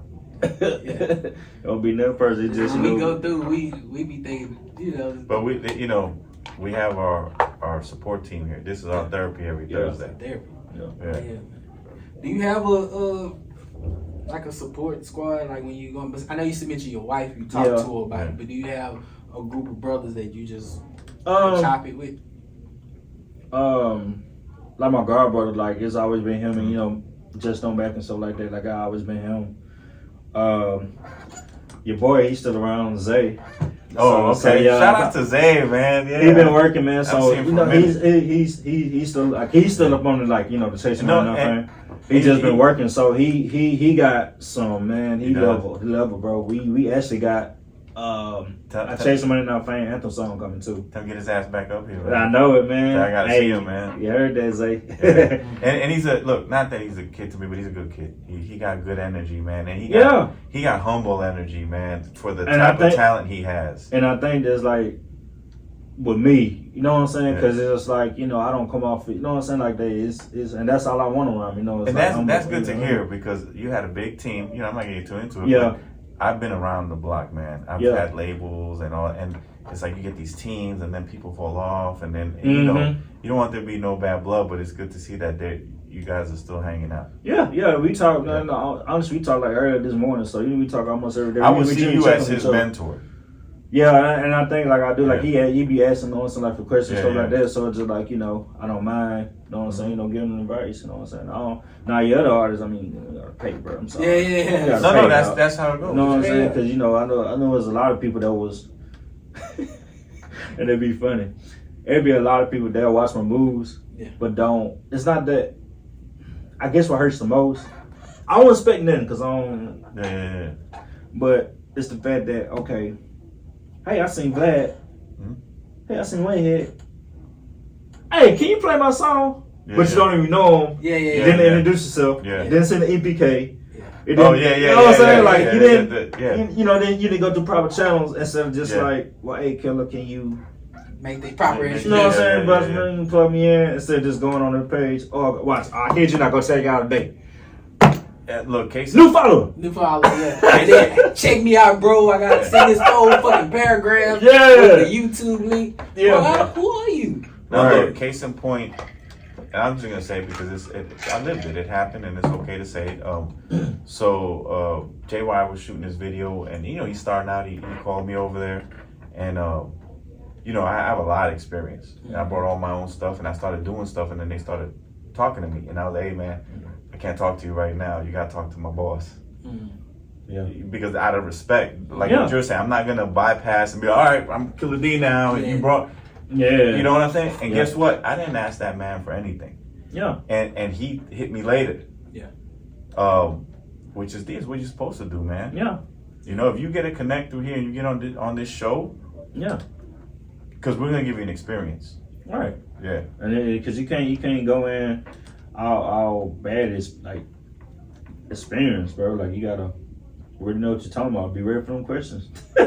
Don't be nothing personal. It's just, when we go through, we be thinking, you know. But we have our support team here. This is our therapy every Thursday. Therapy. Yeah. Do you have a like a support squad? Like when you go, I know you mentioned your wife. You talk to her about it, but do you have a group of brothers that you just chop it with? Like my guard brother, like it's always been him, and you know, just on back and stuff like that. Like I always been him. Your boy, he's still around, Zay. Oh, okay. So, shout out to Zay, man. Yeah, he been working, man. So you know, he's still up on the the chasing thing. He just been working, so he got some, man. He level, bro. We actually got I Chase Money Now Fame anthem song coming too. Tell him get his ass back up here. Man. I know it, man. I gotta see him, man. You heard that, Zay. And he's not that he's a kid to me, but he's a good kid. He got good energy, man. And he got humble energy, man, for the type of talent he has. And I think there's like with me, you know what I'm saying? Because it's like, you know, I don't come off, you know what I'm saying, like that is, and that's all I want around me, you know. It's and like, that's good to hear, because you had a big team. You know, I'm not getting too into it. Yeah. But I've been around the block, man. I've had labels and all, and it's like you get these teams, and then people fall off, and then you know, you don't want there to be no bad blood, but it's good to see that you guys are still hanging out. Yeah. We talk. Honestly, we talk like earlier this morning, so we talk almost every day. I would see you as his mentor. Yeah, and I think like I do, like he be asking me like for questions, stuff like that. So it's just like, you know, I don't mind. You know what I'm saying? You know, giving them advice. You know what I'm saying? Now your other artists, I mean, you gotta pay, bro. I'm sorry. Yeah. No, that's how it goes. You know what I'm saying? Because you know, I know there's a lot of people that was, and it'd be funny. It'd be a lot of people that watch my moves, but don't. It's not that. I guess what hurts the most. I don't expect nothing because I don't. Yeah. But it's the fact that hey, I seen VLAD. Hey, I seen Waynehead. Hey, can you play my song? Yeah, but you don't even know him. Yeah. Then introduce yourself. Yeah. Then send the EPK. You know what I'm saying? Like you didn't, you know, then you didn't go through proper channels instead of just like, well, hey, Killer, can you make the proper You know what I'm saying? But plug me in instead of just going on the page. Oh, watch, I hear you not gonna take out today. Look, Casey. New follower, yeah. And then check me out, bro. I gotta send this whole fucking paragraph. Yeah. With the YouTube link. Yeah. Bro, who are you? Now look, case in point, and I'm just gonna say because I lived it. It happened, and it's okay to say it. So JY was shooting this video, and you know he's starting out. He called me over there, and you know I have a lot of experience. And I brought all my own stuff, and I started doing stuff, and then they started talking to me, and I was like, hey man, I can't talk to you right now. You gotta talk to my boss. Yeah. Because out of respect, like what you're saying, I'm not gonna bypass and be all right. I'm Killer D now, and you brought. Yeah. You know what I'm saying? And guess what? I didn't ask that man for anything. Yeah. And he hit me later. Yeah. Which is what you're supposed to do, man. Yeah. You know, if you get a connect through here and you get on this show. Yeah. Because we're gonna give you an experience. All right. Yeah. And because you can't go in all bad is like experience, bro. Like you gotta really know what you're talking about. Be ready for them questions. You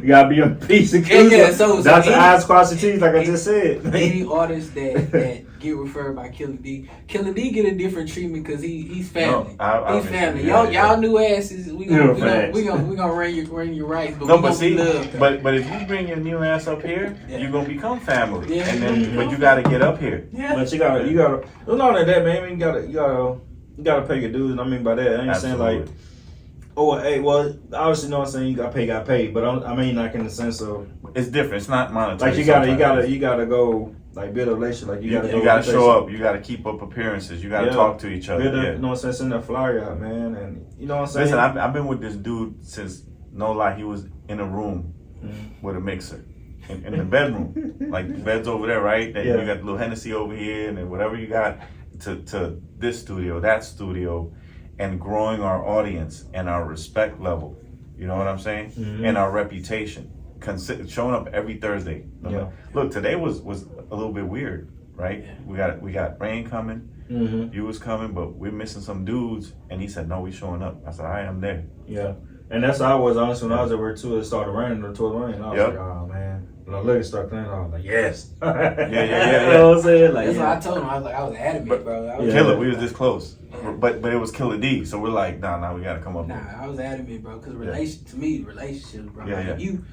gotta be a piece of cake. Yeah, so that's the eyes cross the T's, like I just said. Any artists that get referred by Killer D get a different treatment because he's family. No, he's family. Y'all new asses. We gonna run your rights, but but if you bring your new ass up here, you're gonna become family. Yeah. And then but you gotta get up here. Yeah. But you gotta not only that, man. You gotta pay your dues. And I mean by that, I ain't saying like Oh, hey, well, obviously, know what I'm saying, you got paid, but I mean, like in the sense of It's different. It's not monetary. like you gotta go like build a relationship. Like you gotta show up. You gotta keep up appearances. You gotta talk to each other. You know what I'm saying? Send that flyer out, man, and you know what I'm saying. Listen, I've been with this dude since no lie. He was in a room with a mixer in the bedroom. Like the bed's over there, right? Then you got a little Hennessy over here, and then whatever you got to this studio, that studio. And growing our audience and our respect level, you know what I'm saying, and our reputation, showing up every Thursday. Yeah. Look, today was a little bit weird, right? Yeah. We got rain coming, you was coming, but we're missing some dudes. And he said, "No, we showing up." I said, "All right, I'm there." Yeah, and that's how I was honestly when I was at work too. It started raining or towards rain. I was like, oh man. When I looked and started cleaning, I was like, yes. Yeah. You know what I'm saying? Like, That's what I told him. I was like, I was adamant, bro. I was Killer, we was this close, but it was KILLA D. So we're like, nah, we gotta come up. Nah, I was adamant, bro. Because to me, relationships, bro. Yeah, like, you,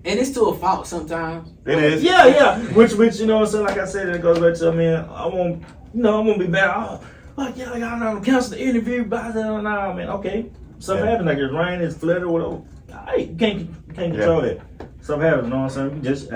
and it's to a fault sometimes. It is. Yeah. Which you know what I'm saying? Like I said, it goes back to I won't be bad. Like y'all don't cancel the interview, blah blah blah. Man, okay. Something happened, like it's rain, it's flooded, or whatever. You can't control that. Something happens, you know what I'm saying? You just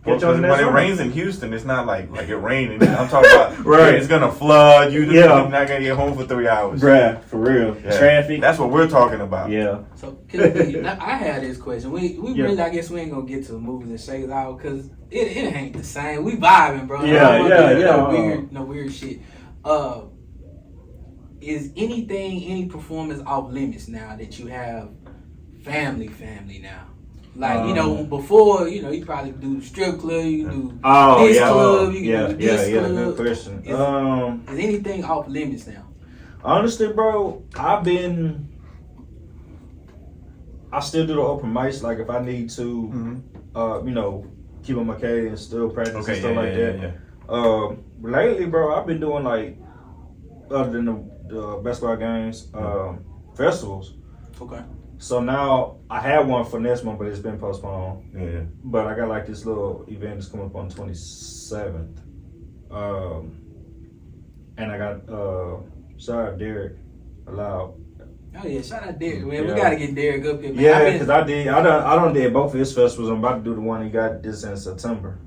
when it rains in Houston, it's not like it rained. I'm talking about it's gonna flood. You're not gonna get home for 3 hours. Bruh, for real. Yeah. Traffic. That's what we're talking about. Yeah. So, I had this question. We really, I guess we ain't gonna get to movies and shakes out because it ain't the same. We vibing, bro. No weird shit. Is any performance off limits now that you have family now? Like, before, you probably do strip club, you do this club, you can do this club. Good question. Is anything off limits now? Honestly, bro, I still do the open mics, like if I need to, keep on my cadence and still practice and stuff like that. Yeah. Lately, bro, I've been doing like, other than the basketball games, festivals. Okay. So now I had one for next month, but it's been postponed. Yeah. But I got like this little event that's coming up on the 27th. And I got shout out Derek Aloud. Oh yeah, shout out Derek, man. We gotta get Derek up here, man. Yeah, because I done did both of his festivals. I'm about to do the one he got this in September.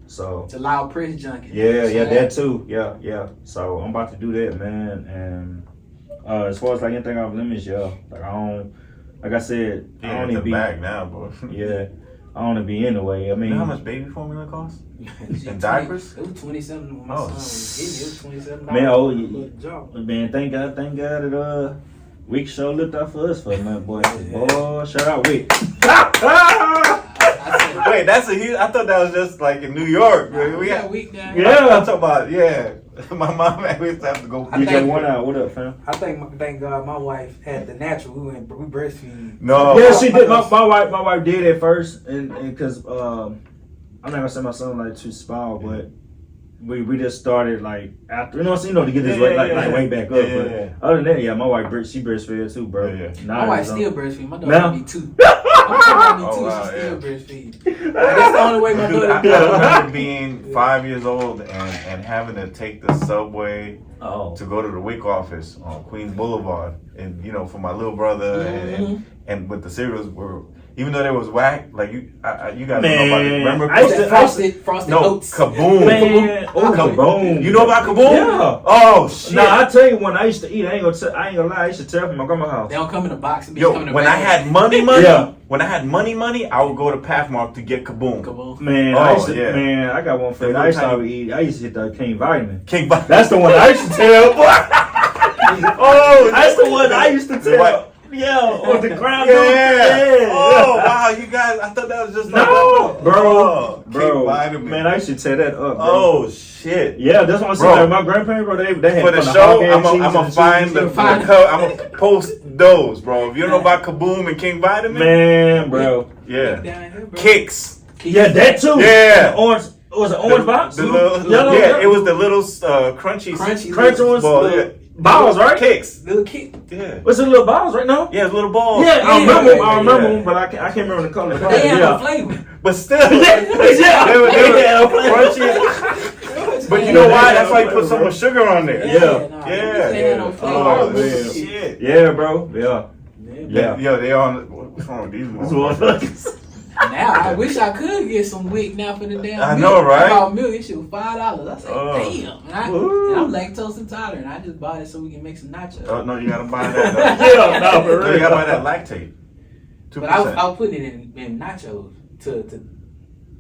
So it's a loud press junket. Yeah, that too. Yeah. So I'm about to do that, man. And as far as like anything off limits, like I said, I don't even be back now, bro. Yeah, I don't want to be in the way. I mean, you know how much baby formula costs? And diapers? It was 27 when my son was hitting. It was $27. Man, thank God that Wick show looked out for us for a minute, boy. Boy, shout out Wick. Wait, that's a huge. I thought that was just like in New York. We got Wick down. Yeah, I'm talking about My mom and we used to have to go. DJ one out. What up, fam? I thank God my wife had the natural. We breastfeed. No. Yeah, she did. My wife did at first, and because I'm not gonna say my son like too small, but we just started like after to get this way back up. But other than that, my wife she breastfed too, bro. Yeah. My wife still breastfeed. My daughter need 2. She still breastfeed. That's the only way my daughter. I remember being 5 years old and having to take the subway to go to the WIC office on Queens Boulevard, and for my little brother, and with the cereals were. Even though they was whack, like you guys know about it. Remember frosted oats. Kaboom. Man, Kaboom. You know about Kaboom? Yeah. Oh shit. Nah, I tell you when I used to eat, I ain't gonna lie. I used to tell from my grandma's house. They don't come in a box. When I had money, when I had money, I would go to Pathmark to get Kaboom. Man, I got one for you. I used to eat. I used to get the King Vitamin. That's the one I used to tell. That's the one I used to tell. Yeah, or the crown. Yeah. Oh wow, you guys! I thought that was just bro. Man, I should tear that up. Bro. Oh shit. Yeah, that's what I'm saying. My grandparents, bro, they had for the show. I'm gonna find I'm gonna post those, bro. If you don't know about Kaboom and King Vitamin, man, bro. Yeah. Kicks. Yeah, that too. Yeah. Orange. Was it orange box? It was the little crunchy ones. Balls, right? Kicks. Little kick. Yeah. What's the little balls right now? Yeah, it's little balls. Yeah, I remember them, but I can't remember the color. They had no flavor. But still. They were crunchy. But you know why? That's why you put so much sugar on there. Yeah. They had no flavor. Oh, shit. Yeah, bro. Yeah. Yeah. Yo, they on. What's wrong with these motherfuckers? Now I wish I could get some wick now for the damn. I milk. know, right? I bought milk. It shit was $5. I said, Oh. damn. And I'm lactose intolerant. I just bought it so we can make some nachos. Oh no, you gotta buy that. Yeah, no, for No, real. you gotta buy that lactate. 2%. But I was putting it in nachos to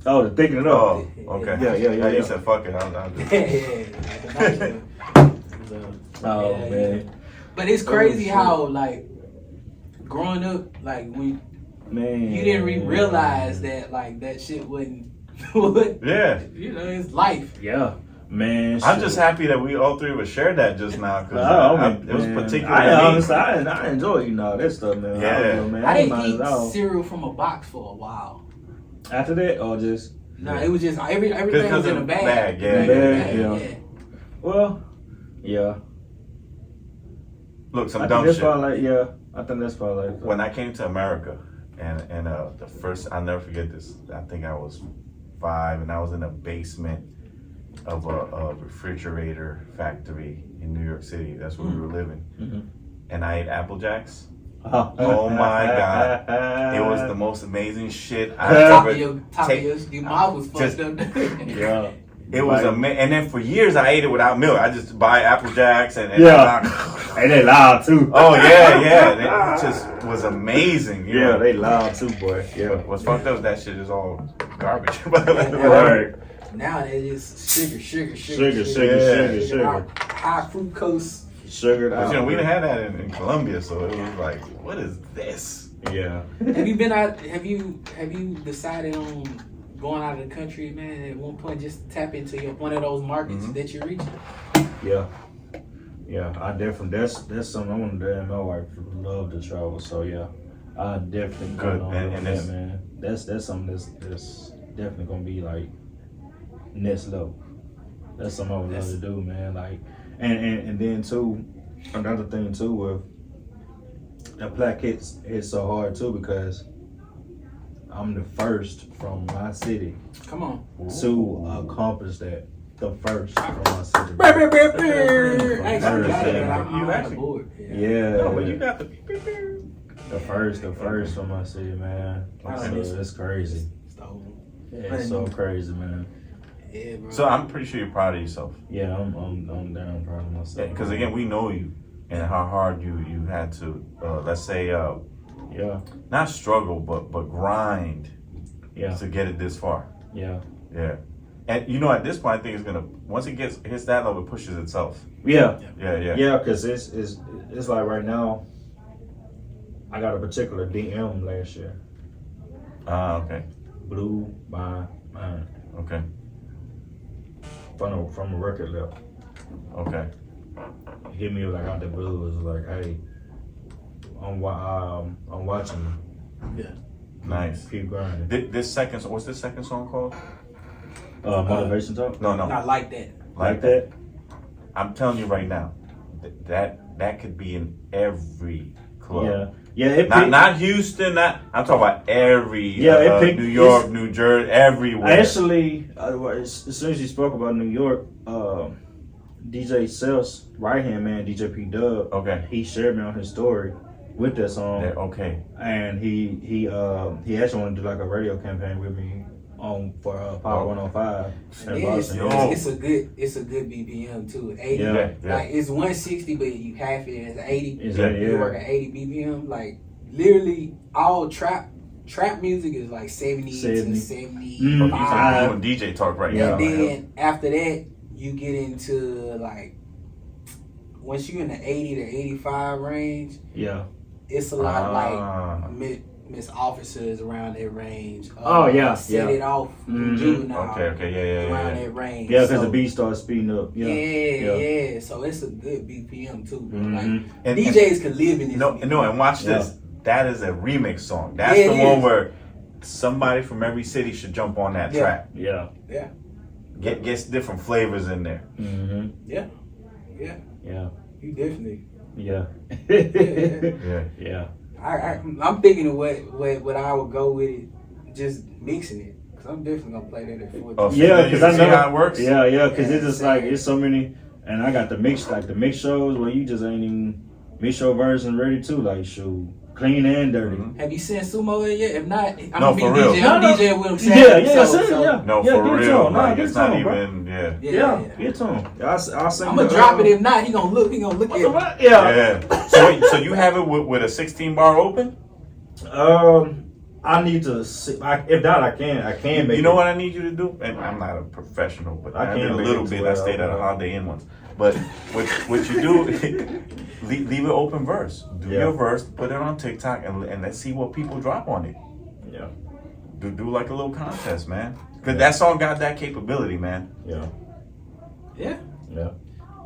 Oh, to thicken it up. Oh, okay. Yeah. You said fuck it. I'll do it. yeah, like a nacho. So, Oh, yeah, man. yeah. But it's crazy shit. how like growing up, like when Man. you didn't realize that like that shit wouldn't. Yeah. You know, it's life. Yeah. Man. I'm shit. just happy that we all three would share that just now because it was particularly I enjoy eating all that stuff, man. Yeah. I don't know, man. I ain't didn't mind eat at all. cereal from a box for a while. After that, or just No, it was just everything was in a bag. yeah. Well, yeah. Look, some I dumb think that's shit. probably like, yeah. I think that's probably like When I came to America, and the first, I'll never forget this. I think I was 5, and I was in the basement of a refrigerator factory in New York City. That's where we were living. Mhm. And I ate Apple Jacks. Oh my God. It was the most amazing shit I've Top ever of your mouth was fucked up. Yeah. It was amazing. And then for years I ate it without milk. I just buy Apple Jacks and And they loud too. oh yeah. It just was amazing. You know? they loud too, boy. Yeah. What's fucked up is that shit is all garbage. Right. Now they just sugar. High fructose. Sugared But, out. you know, we didn't have that in Colombia, so it was like, what is this? Yeah. Have you been out? Have you decided on going out of the country, man? At one point, just tap into one of those markets that you're reaching. Yeah. Yeah, I definitely that's something I want to do. And my wife love to travel, so yeah, I definitely Good. on And that, it's- man. That's something that's definitely gonna be like next level. That's something I would love to do, man. Like, and then too, another thing too with the plaque hits so hard too because I'm the first from my city Come on. to accomplish that. The first from my city. I'm actually- board. Yeah. No, but you got the. The first from my city, man. Okay. So it's crazy. Yeah, it's so crazy, man. Yeah, bro. So I'm pretty sure you're proud of yourself. Yeah, I'm down proud of myself. Because again, we know you and how hard you had to, let's say, Yeah, not struggle, but grind yeah, to get it this far. yeah, Yeah. And you know, at this point, I think it's gonna once it hits that level, it pushes itself. yeah, Yeah. yeah. Because it's like right now, I got a particular DM last year. Okay. Blew my mind Okay. from a record label. Okay. Hit me like out the blue. It was like, hey, I'm watching you. Yeah. Nice. Keep grinding. What's this second song called? Motivation talk. No. Not like that. Like that. I'm telling you right now, that could be in every club. Yeah. Not Houston. I'm talking about every. Yeah, it picked- New York, New Jersey, everywhere. Actually, as soon as you spoke about New York, DJ Self's right hand man, DJ P Dub, Okay. he shared me on his story with that song, Okay. and he actually wanted to do like a radio campaign with me for Power 105 in Yeah, Boston. it's a good BPM too. 80. Yeah. Like it's 160, but you half it as 80. Is that, You yeah. work at 80 BPM. Like literally all trap music is like 70 to 75. I'm doing DJ talk right now. And then after that, you get into like once you're in the 80 to 85 range, Yeah. it's a lot like Miss Officers around that range. Yeah. Set It Off. Mhm. Juvenile. Okay, yeah. Around that range. Yeah, because So- the beat starts speeding up. Yeah. So it's a good BPM too, bro. Mhm. Like And- DJs can live in this. No, and watch Yeah. this. That is a remix song. That's Yeah, the it one is. where somebody from every city should jump on that Yeah. track. Yeah. Gets different flavors in there. Mm-hmm. Yeah. Yeah. You definitely. Yeah. Yeah. Yeah. I'm thinking of what I would go with it, just mixing it. Cause I'm definitely gonna play that at 14. Oh, so Yeah, then you because I see know how it works. Yeah, because it's just like it's so many, and I got the mix shows where you just ain't even Show version ready too. Like shoot, clean and dirty. Have you sent Sumo in yet? If not, I'm No, gonna be for real. DJ. I'm DJing with him. Yeah, No, yeah, for get real. to him. Like, Get it's to not him, bro. even. Yeah. Yeah, get to him. I'll send I'm gonna drop it. If not, he gonna look. He gonna look at it. Yeah. So wait, so you have it with a 16 bar open? I need to see. If not, I can make. You know it. what I need you to do? And I'm not a professional, but I did a make little it to bit. where I stayed at a Holiday Inn once. But what you do, leave it open verse. Do your verse, put it on TikTok, and let's see what people drop on it. Yeah. Do like a little contest, man. Cause that song got that capability, man. Yeah. Yeah. Yeah.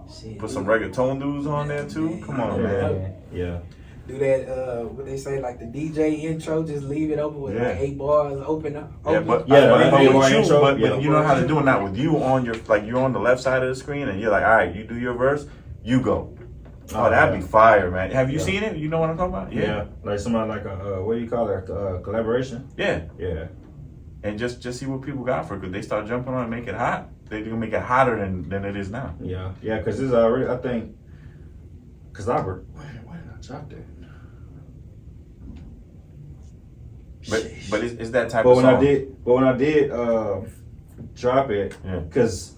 Shit, Put some reggaeton dudes on there too. Come on, man. Yeah. Do that, what they say, like the DJ intro, just leave it open with like 8 bars open up. Yeah, but you know how to do it now with you on your, like you're on the left side of the screen and you're like, all right, you do your verse, you go. Oh, that'd be fire, man. Have you seen it? You know what I'm talking about? Yeah. Like somebody like a, what do you call it? Collaboration? Yeah. Yeah. And just see what people got for it, because they start jumping on it and make it hot. They're going to make it hotter than it is now. Yeah. Yeah, because this already, I think, because where did I drop that? But it's that type of song. When I did drop it, Yeah. because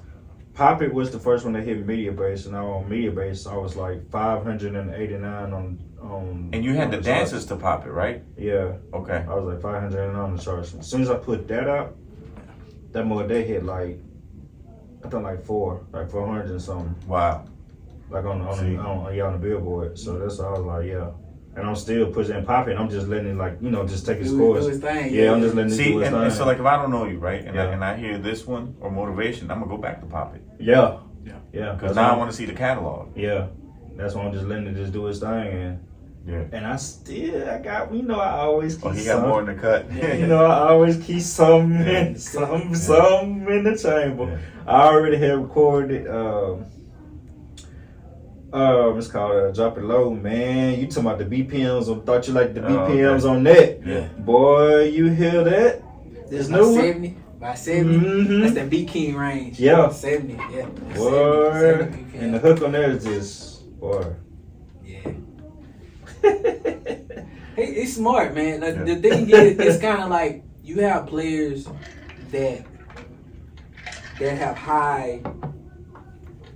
Pop It was the first one that hit Media Base, and on Media Base I was like 589 on. And you had the charts. dances to Pop It, right? Yeah. Okay. I was like 509 on the charts. As soon as I put that out, that more they hit like, I think like 400 and something. Wow. Like on the Billboard. So that's why I was like, yeah. And I'm still pushing Pop It. I'm just letting it like, just take its course. Do his thing. Yeah, I'm just letting it do its thing. And so like if I don't know you, right, and I hear this one or Motivation, I'm gonna go back to Pop It. Yeah. Yeah. Yeah. Because now I want to see the catalog. Yeah. That's why I'm just letting it just do its thing. And I got, I always keep he got more in the cut. I always keep some in the chamber. Yeah. I already have recorded, it's called Drop It Low, man. You talking about the BPMs? I thought you liked the BPMs on that. Yeah. Boy, you hear that? There's no 70. By 70. That's that B King range. Yeah. 70. Yeah. Boy, 70 and the hook on there is just, boy. Yeah. It's smart, man. Like, the thing is, it's kind of like you have players that have high,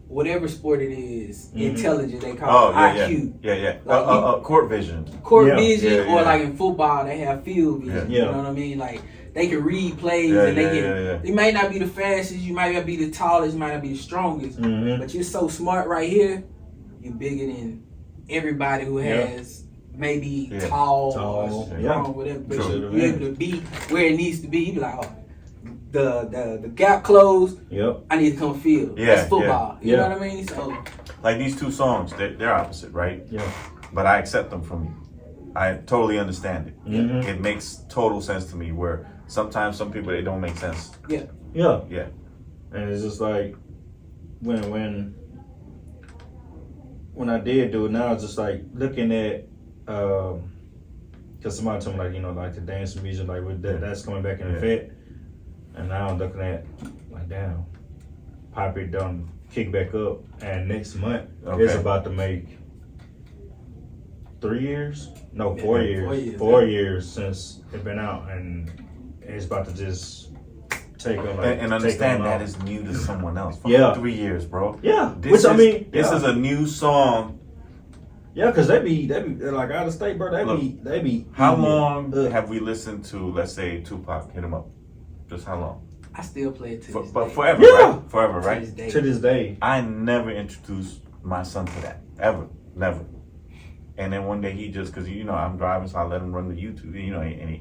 whatever sport it is, intelligence. They call it IQ. Yeah. Like court vision. Court vision, or like in football, they have field vision. Yeah. You know what I mean? Like they can read plays, and they might not be the fastest, you might not be the tallest, you might not be the strongest, but you're so smart right here. You're bigger than everybody who has maybe tall or strong, whatever. But you're able to be where it needs to be. You be like, oh, the gap closed. Yep. I need to come field. Yeah, That's football. You know what I mean? So like these two songs, they're opposite, right? Yeah. But I accept them from you. I totally understand it. Mm-hmm. It makes total sense to me. Where sometimes some people they don't make sense. Yeah. Yeah. And it's just like when I did do it, now it's just like looking at because somebody told me like the dance music like with that's coming back in effect, and now I'm looking at like damn, Pop It done kick back up, and next month it's about to make 3 years, no 4 years, 4 years since it's been out, and it's about to just take on and understand that it's new to someone else. Yeah. 3 years, bro. Yeah, This is a new song. Yeah, because they be like out of state, bro. They be. How long have we listened to, let's say, Tupac, Hit 'Em Up? Just how long? I still play it to this But day. forever, Yeah. right? Forever, right? To this day. I never introduced my son to that. Ever. Never. And then one day he just, because, I'm driving, so I let him run the YouTube,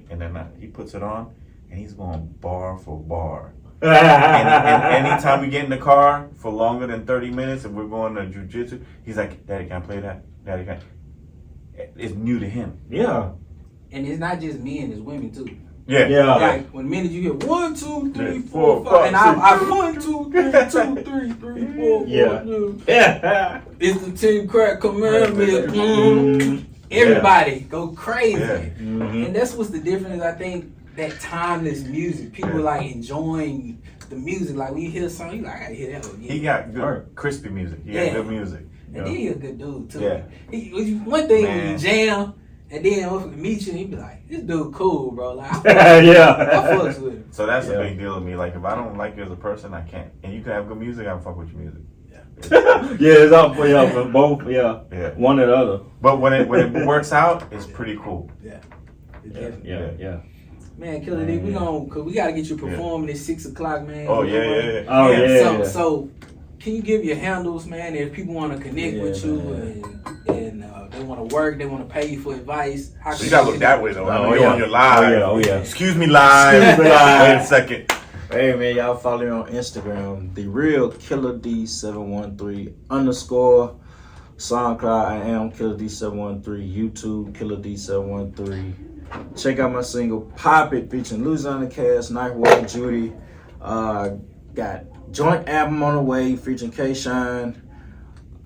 and then he puts it on, and he's going bar for bar. and anytime we get in the car for longer than 30 minutes and we're going to jiu-jitsu, he's like, Daddy, can I play that? Daddy, can I? It's new to him. Yeah. And it's not just men, it's women too. Yeah. Like when minute you hear 1, 2, 3, 4, 5, and I 1, 2, 3, 2, 3, 3, 4, 4. Yeah. It's the 10 crack commandment. Everybody go crazy. And that's what's the difference. I think that timeless music, people like enjoying the music. Like when you hear a song, you like, I gotta hear that one. He got good, crispy music. He got good music. And then he a good dude too. Yeah. One thing when Man. you jam, and then when we meet you, he be like, "This dude cool, bro." Like, I fucks with him. So that's a big deal to me. Like, if I don't like you as a person, I can't. And you can have good music, I don't fuck with your music. It's up for both. Yeah, one or the other. But when it works out, it's pretty cool. Yeah. Yeah. Man, Killa D, cause we gotta get you performing at 6 o'clock, man. Oh yeah. Oh yeah. So, can you give your handles, man, if people want to connect with you and they want to work, they want to pay you for advice? How So you gotta look that way though. You're on your live. Oh yeah. Excuse me, live. Wait a second. Hey man, y'all follow me on Instagram, the real Killa D713 _ SoundCloud. I am Killa D713. YouTube Killa D713. Check out my single Pop It featuring Louisiana Cass, Night Walk, Judy. Got joint album on the way featuring K Shine,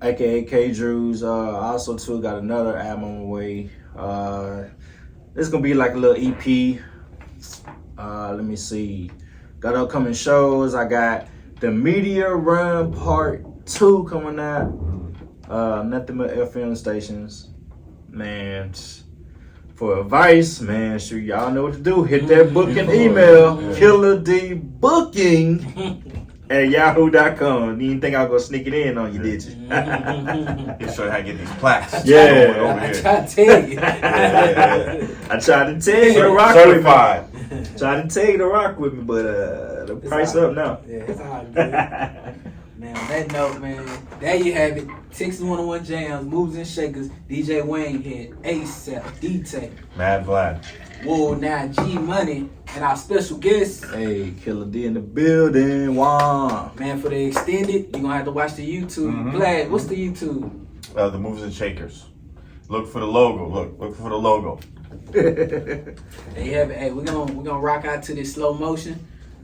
aka K Drews. Also too got another album on the way. It's gonna be like a little EP. Let me see. Got upcoming shows. I got the Media Run Part 2 coming out. Nothing but FM stations. Man, for advice, man, sure y'all know what to do. Hit that booking email, killadbooking@yahoo.com. You didn't think I was gonna sneak it in on you, did you? You show you how to get these plaques. Yeah. I tried to tell you. I tried to tell you to rock Certified. with me. Tried to tell you to rock with me, but the price up now. Yeah, it's all good. Man, on that note, man, there you have it. Texas 101 Jams, Moves and Shakers, DJ Waynehead, ASAP, D-Tech, Mad VLAD. Whoa, now G Money, and our special guest. Hey, Killa D in the building. Wow. Man, for the extended, you're gonna have to watch the YouTube. Vlad, what's the YouTube? The Movers and Shakers. Look for the logo. Look for the logo. There you have it. Hey, we're gonna rock out to this slow motion,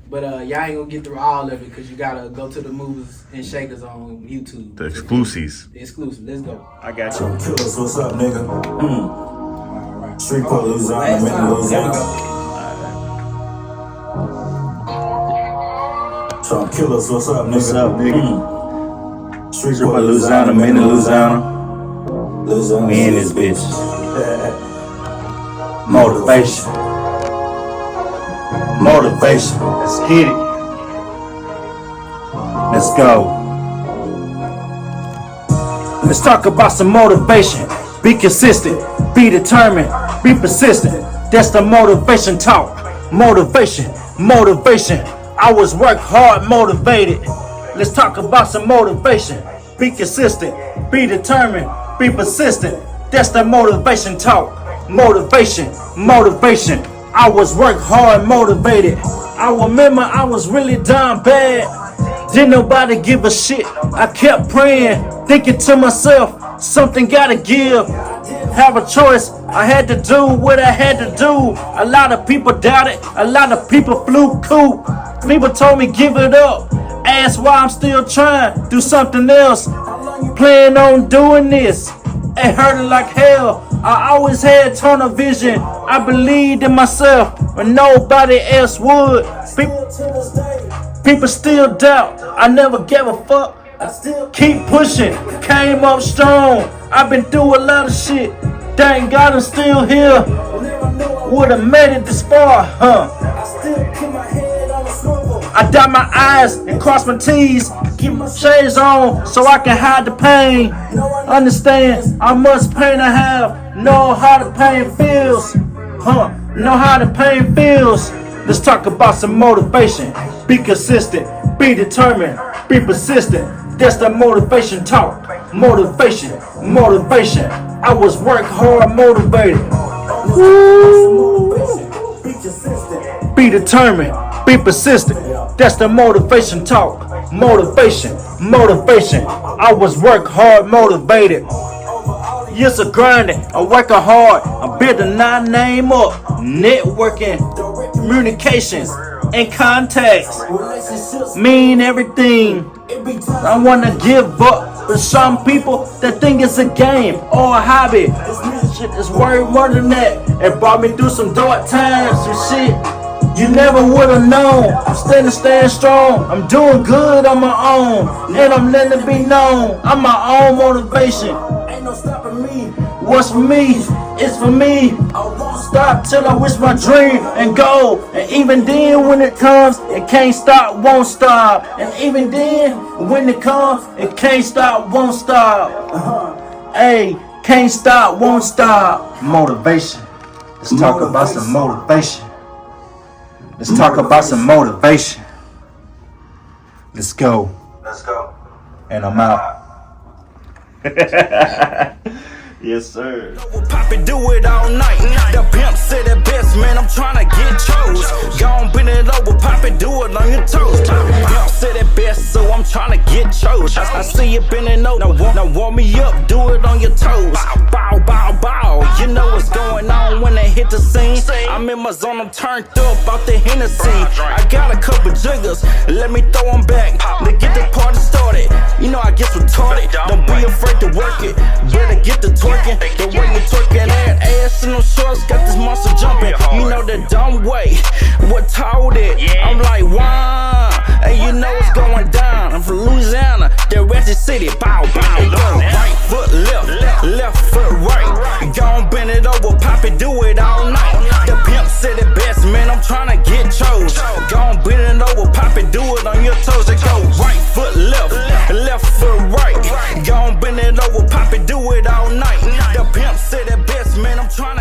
but y'all ain't gonna get through all of it because you gotta go to the Movers and Shakers on YouTube. The exclusives. The exclusive. Let's go. I got you. Killers, what's up, nigga? All right. Street Port, Louisiana, Last Macon, time. There we Louisiana. go. Trump Killers, what's up, nigga? What's up, nigga? Street Super Port, Louisiana, Macon, Louisiana. Louisiana. We in this bitch. Motivation. Motivation. Let's get it. Let's go. Let's talk about some motivation. Be consistent. Be determined. Be persistent. That's the motivation talk. Motivation. Motivation. I was work hard motivated. Let's talk about some motivation. Be consistent. Be determined. Be persistent. That's the motivation talk. Motivation. Motivation. I was work hard motivated. I remember I was really down bad. Didn't nobody give a shit. I kept praying, thinking to myself, something gotta give. Have a choice. I had to do what I had to do. A lot of people doubted. A lot of people flew cool. People told me give it up. Asked why I'm still trying. Do something else. Plan on doing this. It hurted like hell. I always had tunnel vision. I believed in myself when nobody else would. People still doubt. I never gave a fuck. I still keep pushing. Came up strong. I've been through a lot of shit. Thank God I'm still here. Would've made it this far, huh? I dot my I's and cross my T's. Keep my shades on so I can hide the pain. Understand how much pain I have. Know how the pain feels. Know how the pain feels. Let's talk about some motivation. Be consistent. Be determined. Be persistent. That's the motivation talk. Motivation. Motivation. I was work hard motivated. Woo. Be determined. Be persistent. That's the motivation talk. Motivation. Motivation. I was work hard motivated. Years of grinding. I'm working hard. I'm building my name up. Networking. Communications. And contacts. Mean everything. I wanna give up. But some people that think it's a game or a hobby. Shit is way more than that. It brought me through some dark times, some shit. You never would've known. I'm staying strong. I'm doing good on my own, and I'm letting it be known. I'm my own motivation. Ain't no stopping me. What's for me is for me. I won't stop till I wish my dream and go. And even then, when it comes, it can't stop, won't stop. And even then, when it comes, it can't stop, won't stop. Hey, can't stop, won't stop. Motivation. Let's talk about some motivation. Let's talk about some motivation. Let's go. Let's go. And I'm out. Yes, sir. Poppy do it all night. The pimp said it best, man. I'm tryna get chose. Gon' bend it over, Poppy, do it on your toes. Pimp said it best, so I'm tryna get chose. I see you bending over. Now warm me up, do it on your toes. Bow, bow, bow. You know what's going on when they hit the scene. I'm in my zone, I'm turned up out the Hennessy. I got a couple jiggers, let me throw them back to get the party started. You know I get retarded. Don't be afraid to work it. Better get the twerking. The way you twerking that ass in them shorts got this monster jumping. You know the dumb way. What told it? I'm like, wow. And you know what's going down. I'm from Louisiana, the Ratchet City. Bow, bow, go. Right foot left, left foot right. Gon' bend it over, Poppy, do it all night. The pimp said it best, man. I'm tryna get chose. Gon' bend it over, Poppy, do it on your toes. It go right foot left, left foot right. Gon' bend it over, Poppy, do it all night. The pimp said it best, man. I'm tryna